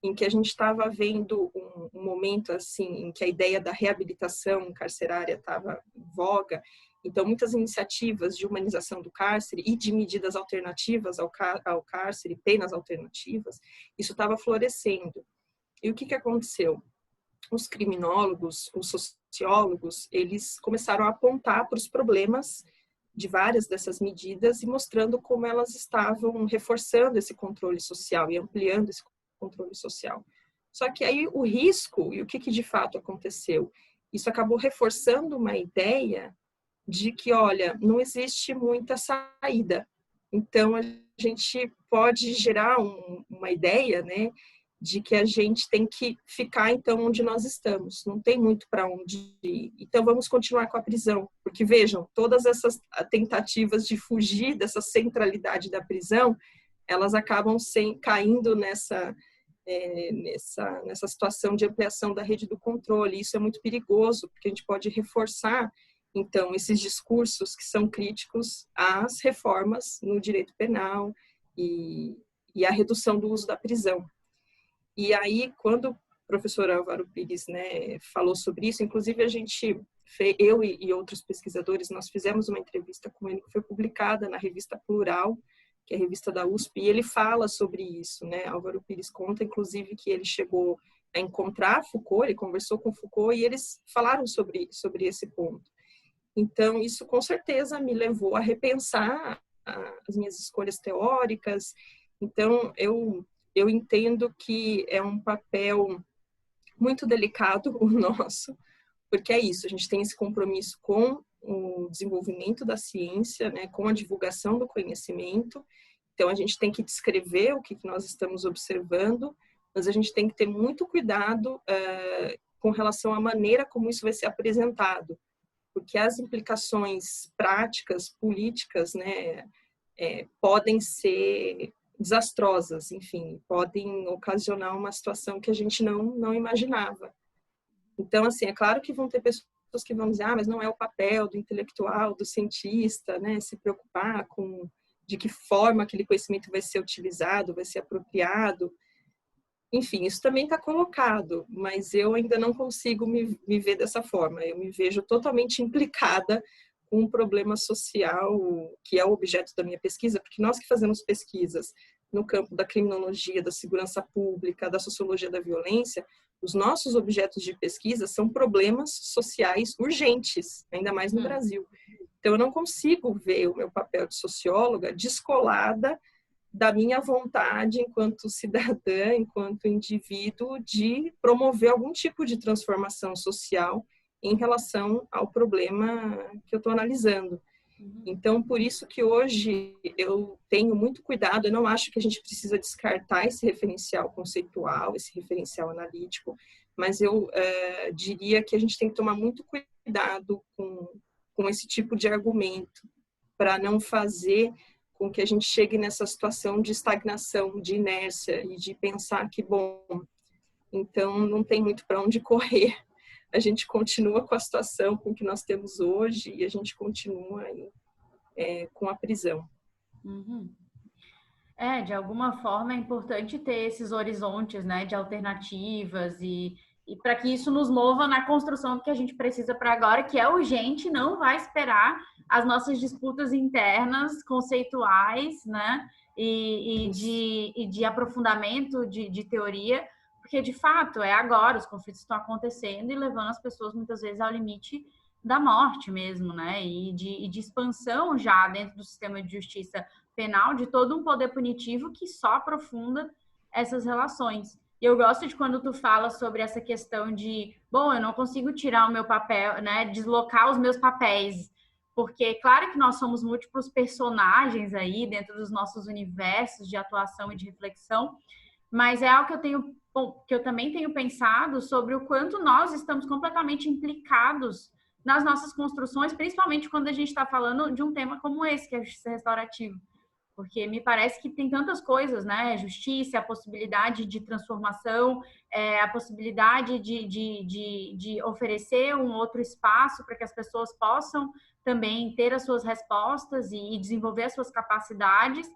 Speaker 2: em que a gente estava vendo um momento assim em que a ideia da reabilitação carcerária estava em voga. Então, muitas iniciativas de humanização do cárcere e de medidas alternativas ao cárcere, penas alternativas, isso estava florescendo. E o que aconteceu? Os criminólogos, os sociólogos, eles começaram a apontar para os problemas de várias dessas medidas e mostrando como elas estavam reforçando esse controle social e ampliando esse controle social. Só que aí o risco, e o que de fato aconteceu? Isso acabou reforçando uma ideia de que, olha, não existe muita saída. Então, a gente pode gerar uma ideia, né, de que a gente tem que ficar, então, onde nós estamos. Não tem muito para onde ir. Então, vamos continuar com a prisão. Porque, vejam, todas essas tentativas de fugir dessa centralidade da prisão, elas acabam caindo nessa situação de ampliação da rede do controle. Isso é muito perigoso, porque a gente pode reforçar, então, esses discursos que são críticos às reformas no direito penal e a redução do uso da prisão. E aí, quando o professor Álvaro Pires, né, falou sobre isso, inclusive eu e outros pesquisadores, nós fizemos uma entrevista com ele que foi publicada na revista Plural, que é a revista da USP, e ele fala sobre isso, né? Álvaro Pires conta, inclusive, que ele chegou a encontrar Foucault, ele conversou com Foucault e eles falaram sobre esse ponto. Então, isso com certeza me levou a repensar as minhas escolhas teóricas. Então, eu entendo que é um papel muito delicado o nosso, porque é isso, a gente tem esse compromisso com o desenvolvimento da ciência, né, com a divulgação do conhecimento. Então, a gente tem que descrever o que nós estamos observando, mas a gente tem que ter muito cuidado com relação à maneira como isso vai ser apresentado. porque as implicações práticas, políticas, né, podem ser desastrosas, enfim, podem ocasionar uma situação que a gente não imaginava. Então, assim, é claro que vão ter pessoas que vão dizer, mas não é o papel do intelectual, do cientista, né, se preocupar com de que forma aquele conhecimento vai ser utilizado, vai ser apropriado. Enfim, isso também está colocado, mas eu ainda não consigo me ver dessa forma. Eu me vejo totalmente implicada com um problema social que é o objeto da minha pesquisa, porque nós que fazemos pesquisas no campo da criminologia, da segurança pública, da sociologia da violência, os nossos objetos de pesquisa são problemas sociais urgentes, ainda mais no Brasil. Então, eu não consigo ver o meu papel de socióloga descolada da minha vontade enquanto cidadã, enquanto indivíduo, de promover algum tipo de transformação social em relação ao problema que eu estou analisando. Então, por isso que hoje eu tenho muito cuidado, eu não acho que a gente precisa descartar esse referencial conceitual, esse referencial analítico, mas eu diria que a gente tem que tomar muito cuidado com esse tipo de argumento, para não fazer com que a gente chegue nessa situação de estagnação, de inércia e de pensar que, bom, então não tem muito para onde correr. A gente continua com a situação com que nós temos hoje e a gente continua aí, com a prisão.
Speaker 1: De alguma forma é importante ter esses horizontes, né, de alternativas e para que isso nos mova na construção do que a gente precisa para agora, que é urgente, não vai esperar as nossas disputas internas, conceituais, né, e de aprofundamento de teoria, porque de fato é agora, os conflitos estão acontecendo e levando as pessoas muitas vezes ao limite da morte mesmo, né, e de expansão já dentro do sistema de justiça penal de todo um poder punitivo que só aprofunda essas relações. E eu gosto de quando tu fala sobre essa questão de, bom, eu não consigo tirar o meu papel, né, deslocar os meus papéis, porque claro que nós somos múltiplos personagens aí dentro dos nossos universos de atuação e de reflexão, mas é algo que eu também tenho pensado sobre o quanto nós estamos completamente implicados nas nossas construções, principalmente quando a gente está falando de um tema como esse, que é a justiça restaurativa. Porque me parece que tem tantas coisas, né? Justiça, a possibilidade de transformação, a possibilidade de oferecer um outro espaço para que as pessoas possam também ter as suas respostas e desenvolver as suas capacidades.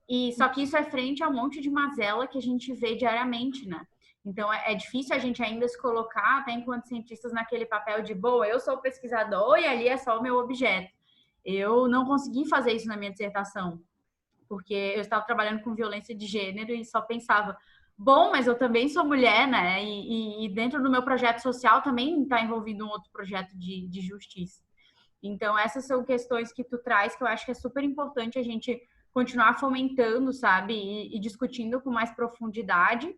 Speaker 1: E só que isso é frente a um monte de mazela que a gente vê diariamente, né? Então, é difícil a gente ainda se colocar, até enquanto cientistas, naquele papel de, boa, eu sou o pesquisador e ali é só o meu objeto. Eu não consegui fazer isso na minha dissertação, porque eu estava trabalhando com violência de gênero e só pensava, bom, mas eu também sou mulher, né? E dentro do meu projeto social também está envolvido um outro projeto de justiça. Então, essas são questões que tu traz que eu acho que é super importante a gente continuar fomentando, sabe? E discutindo com mais profundidade.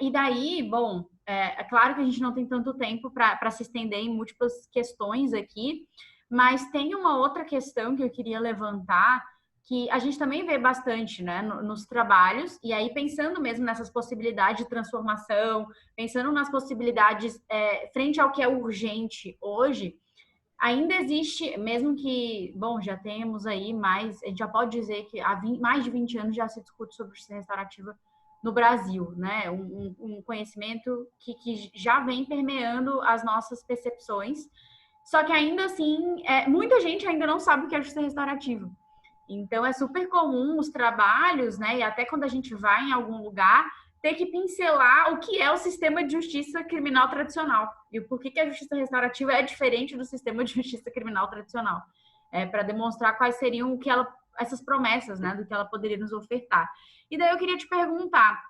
Speaker 1: E daí, bom, é claro que a gente não tem tanto tempo para se estender em múltiplas questões aqui, mas tem uma outra questão que eu queria levantar, que a gente também vê bastante, né, nos trabalhos, e aí pensando mesmo nessas possibilidades de transformação, pensando nas possibilidades frente ao que é urgente hoje, ainda existe, mesmo que, bom, já temos aí mais, a gente já pode dizer que há mais de 20 anos já se discute sobre justiça restaurativa no Brasil, né, um conhecimento que já vem permeando as nossas percepções, só que ainda assim, muita gente ainda não sabe o que é justiça restaurativa. Então, é super comum os trabalhos, né, e até quando a gente vai em algum lugar, ter que pincelar o que é o sistema de justiça criminal tradicional e o porquê que a justiça restaurativa é diferente do sistema de justiça criminal tradicional, para demonstrar quais seriam essas promessas, né, do que ela poderia nos ofertar. E daí eu queria te perguntar,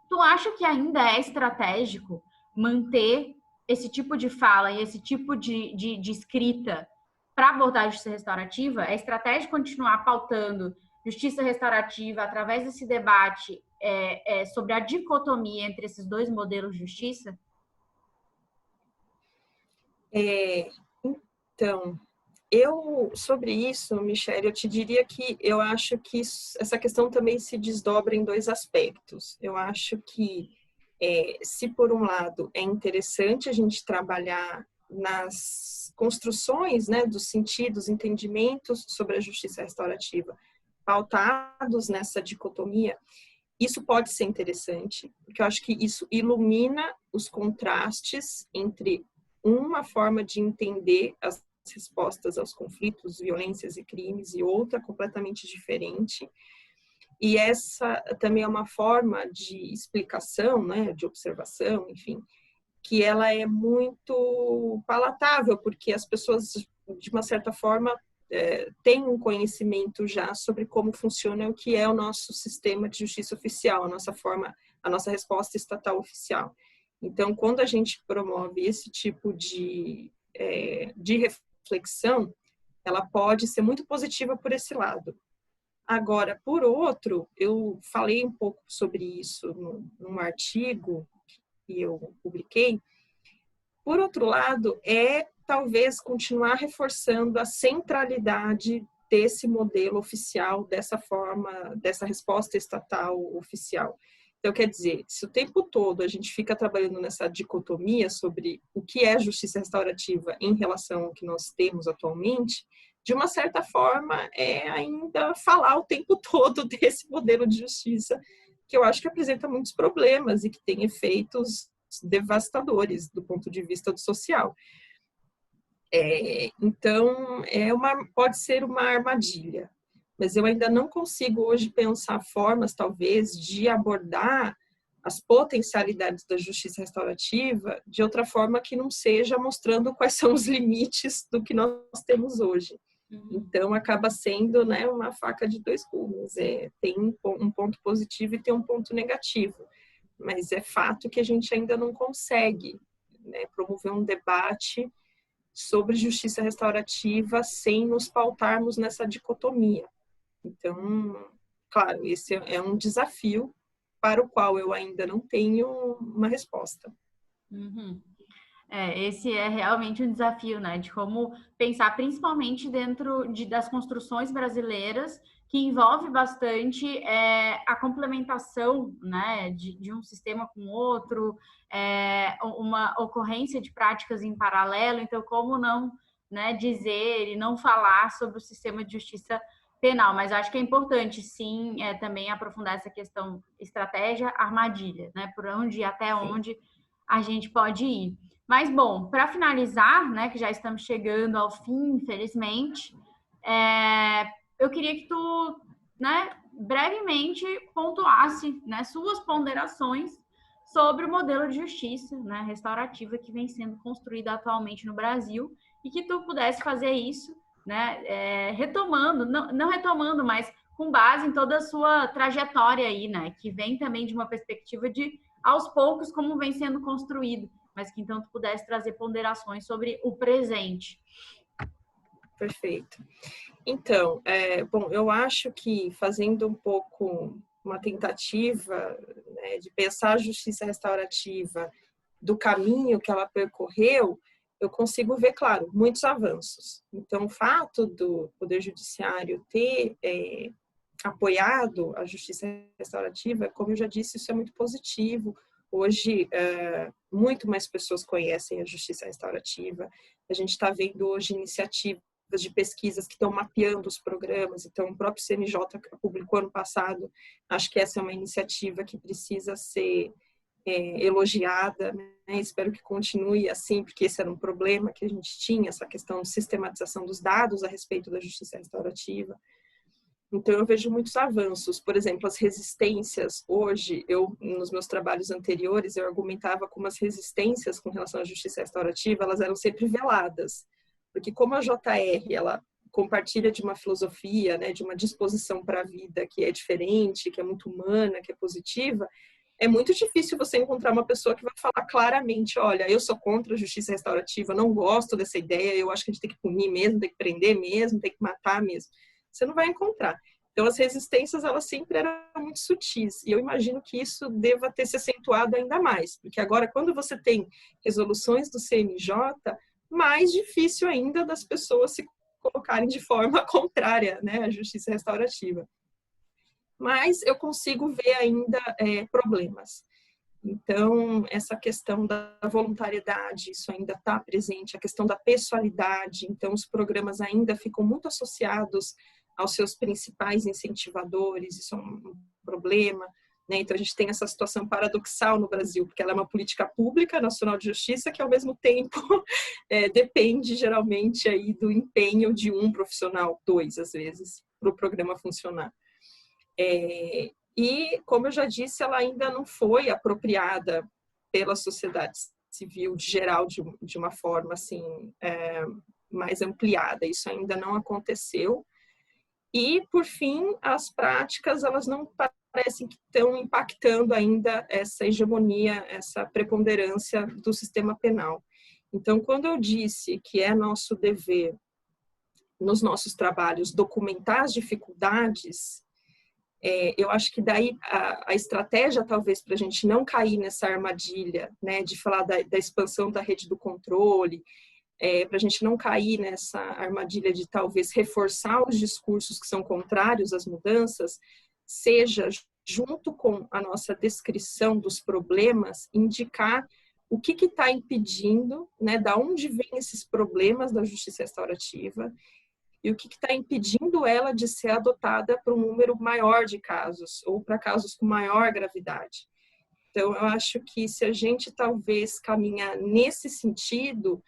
Speaker 1: tu acha que ainda é estratégico manter esse tipo de fala e esse tipo de escrita para abordar a justiça restaurativa? É estratégico continuar pautando justiça restaurativa através desse debate sobre a dicotomia entre esses dois modelos de justiça?
Speaker 2: Então, sobre isso, Michele, eu te diria que eu acho que essa questão também se desdobra em dois aspectos. Eu acho que, se por um lado é interessante a gente trabalhar nas construções, né, dos sentidos, entendimentos sobre a justiça restaurativa, pautados nessa dicotomia, isso pode ser interessante, porque eu acho que isso ilumina os contrastes entre uma forma de entender as respostas aos conflitos, violências e crimes e outra completamente diferente. E essa também é uma forma de explicação, né, de observação, enfim, que ela é muito palatável, porque as pessoas, de uma certa forma, têm um conhecimento já sobre como funciona o que é o nosso sistema de justiça oficial, a nossa resposta estatal oficial. Então, quando a gente promove esse tipo de reflexão, ela pode ser muito positiva por esse lado. Agora, por outro, eu falei um pouco sobre isso num artigo que eu publiquei. Por outro lado, talvez continuar reforçando a centralidade desse modelo oficial, dessa forma, dessa resposta estatal oficial. Então, quer dizer, se o tempo todo a gente fica trabalhando nessa dicotomia sobre o que é justiça restaurativa em relação ao que nós temos atualmente, de uma certa forma, é ainda falar o tempo todo desse modelo de justiça, que eu acho que apresenta muitos problemas e que tem efeitos devastadores do ponto de vista do social. Então, pode ser uma armadilha, mas eu ainda não consigo hoje pensar formas, talvez, de abordar as potencialidades da justiça restaurativa de outra forma que não seja mostrando quais são os limites do que nós temos hoje. Então, acaba sendo, né, uma faca de dois gumes. Tem um ponto positivo e tem um ponto negativo. Mas é fato que a gente ainda não consegue, né, promover um debate sobre justiça restaurativa sem nos pautarmos nessa dicotomia. Então, claro, esse é um desafio para o qual eu ainda não tenho uma resposta.
Speaker 1: Uhum. Esse é realmente um desafio, né? De como pensar, principalmente dentro das construções brasileiras, que envolve bastante a complementação, né, de um sistema com outro, uma ocorrência de práticas em paralelo. Então, como não, né, dizer e não falar sobre o sistema de justiça penal? Mas acho que é importante, sim, também aprofundar essa questão estratégia, armadilha, né? Por onde e até onde a gente pode ir. Mas, bom, para finalizar, né, que já estamos chegando ao fim, infelizmente, eu queria que tu, né, brevemente pontuasse, né, suas ponderações sobre o modelo de justiça, né, restaurativa que vem sendo construído atualmente no Brasil e que tu pudesse fazer isso, né, retomando, não retomando, mas com base em toda a sua trajetória aí, né, que vem também de uma perspectiva de, aos poucos, como vem sendo construído, mas que então tu pudesse trazer ponderações sobre o presente.
Speaker 2: Perfeito. Então, bom, eu acho que fazendo um pouco uma tentativa, né, de pensar a justiça restaurativa do caminho que ela percorreu, eu consigo ver, claro, muitos avanços. Então, o fato do Poder Judiciário ter apoiado a justiça restaurativa, como eu já disse, isso é muito positivo. Hoje, muito mais pessoas conhecem a justiça restaurativa. A gente está vendo hoje iniciativas de pesquisas que estão mapeando os programas. Então, o próprio CNJ publicou ano passado. Acho que essa é uma iniciativa que precisa ser elogiada, né? Espero que continue assim, porque esse era um problema que a gente tinha, essa questão de sistematização dos dados a respeito da justiça restaurativa. Então, eu vejo muitos avanços. Por exemplo, as resistências. Hoje, nos meus trabalhos anteriores, eu argumentava como as resistências com relação à justiça restaurativa, elas eram sempre veladas. Porque como a JR, ela compartilha de uma filosofia, né, de uma disposição para a vida que é diferente, que é muito humana, que é positiva, é muito difícil você encontrar uma pessoa que vai falar claramente, olha, eu sou contra a justiça restaurativa, não gosto dessa ideia, eu acho que a gente tem que punir mesmo, tem que prender mesmo, tem que matar mesmo. Você não vai encontrar. Então, as resistências, elas sempre eram muito sutis. E eu imagino que isso deva ter se acentuado ainda mais. Porque agora, quando você tem resoluções do CNJ, mais difícil ainda das pessoas se colocarem de forma contrária, né, à justiça restaurativa. Mas eu consigo ver ainda problemas. Então, essa questão da voluntariedade, isso ainda está presente, a questão da pessoalidade, então os programas ainda ficam muito associados aos seus principais incentivadores, isso é um problema, né? Então, a gente tem essa situação paradoxal no Brasil, porque ela é uma política pública nacional de justiça que, ao mesmo tempo, depende, geralmente, aí do empenho de um profissional, dois, às vezes, para o programa funcionar. E, como eu já disse, ela ainda não foi apropriada pela sociedade civil de geral de uma forma assim mais ampliada. Isso ainda não aconteceu. E, por fim, as práticas, elas não parecem que estão impactando ainda essa hegemonia, essa preponderância do sistema penal. Então, quando eu disse que é nosso dever, nos nossos trabalhos, documentar as dificuldades, eu acho que daí a estratégia, talvez, para a gente não cair nessa armadilha, né, de falar da expansão da rede do controle, para a gente não cair nessa armadilha de talvez reforçar os discursos que são contrários às mudanças, seja, junto com a nossa descrição dos problemas, indicar o que está impedindo, né, da onde vêm esses problemas da justiça restaurativa, e o que está impedindo ela de ser adotada para um número maior de casos, ou para casos com maior gravidade. Então, eu acho que se a gente talvez caminhar nesse sentido,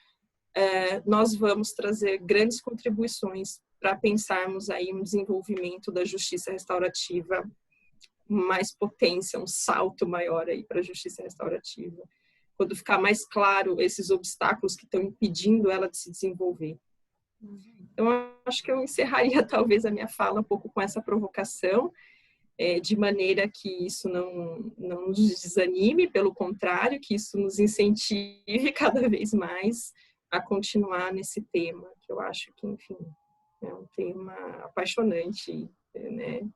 Speaker 2: nós vamos trazer grandes contribuições para pensarmos aí um desenvolvimento da justiça restaurativa, mais potência, um salto maior aí para a justiça restaurativa, quando ficar mais claro esses obstáculos que estão impedindo ela de se desenvolver. Então, acho que eu encerraria talvez a minha fala um pouco com essa provocação, de maneira que isso não nos desanime, pelo contrário, que isso nos incentive cada vez mais a continuar nesse tema, que eu acho que, enfim, é um tema apaixonante, né?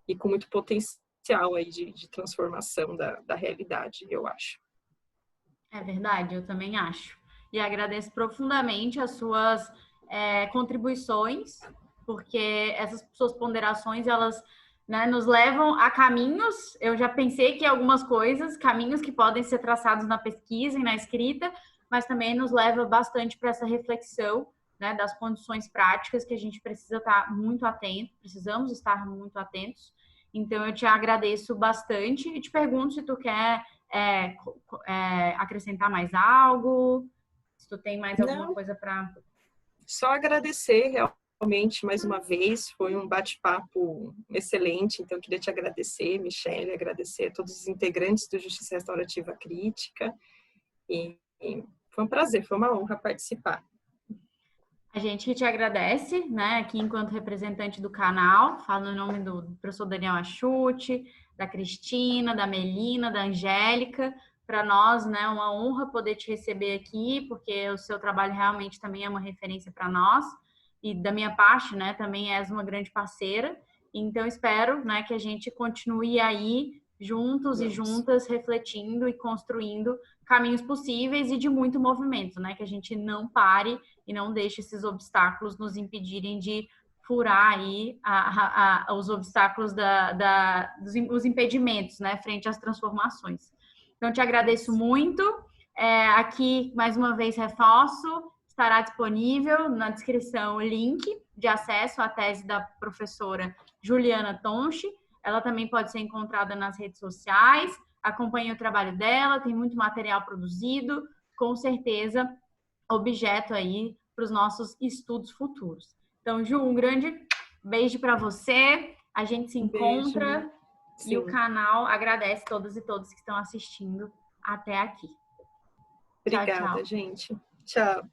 Speaker 2: E com muito potencial aí de transformação da realidade, eu acho.
Speaker 1: É verdade, eu também acho. E agradeço profundamente as suas contribuições, porque essas suas ponderações, elas, né, nos levam a caminhos. Eu já pensei que algumas coisas, caminhos que podem ser traçados na pesquisa e na escrita, mas também nos leva bastante para essa reflexão, né, das condições práticas que a gente precisa estar muito atento, precisamos estar muito atentos. Então, eu te agradeço bastante e te pergunto se tu quer acrescentar mais algo, se tu tem mais alguma coisa para...
Speaker 2: Só agradecer realmente mais uma vez, foi um bate-papo excelente, então eu queria te agradecer, Michele, agradecer a todos os integrantes do Justiça Restaurativa Crítica, e foi um prazer, foi uma honra participar.
Speaker 1: A gente te agradece, né, aqui enquanto representante do canal, falo em nome do professor Daniel Achuti, da Cristina, da Melina, da Angélica. Para nós, né, uma honra poder te receber aqui, porque o seu trabalho realmente também é uma referência para nós. E da minha parte, né, também és uma grande parceira. Então, espero, né, que a gente continue aí juntos e juntas, refletindo e construindo caminhos possíveis e de muito movimento, né, que a gente não pare e não deixe esses obstáculos nos impedirem de furar aí os obstáculos os impedimentos, né, frente às transformações. Então, te agradeço muito. Aqui, mais uma vez, reforço, estará disponível na descrição o link de acesso à tese da professora Juliana Tonchi. Ela também pode ser encontrada nas redes sociais. Acompanhe o trabalho dela, tem muito material produzido, com certeza objeto aí para os nossos estudos futuros. Então, Ju, um grande beijo para você. A gente se encontra e o canal agradece todas e todos que estão assistindo até aqui.
Speaker 2: Obrigada,
Speaker 1: tchau, tchau.
Speaker 2: gente. Tchau.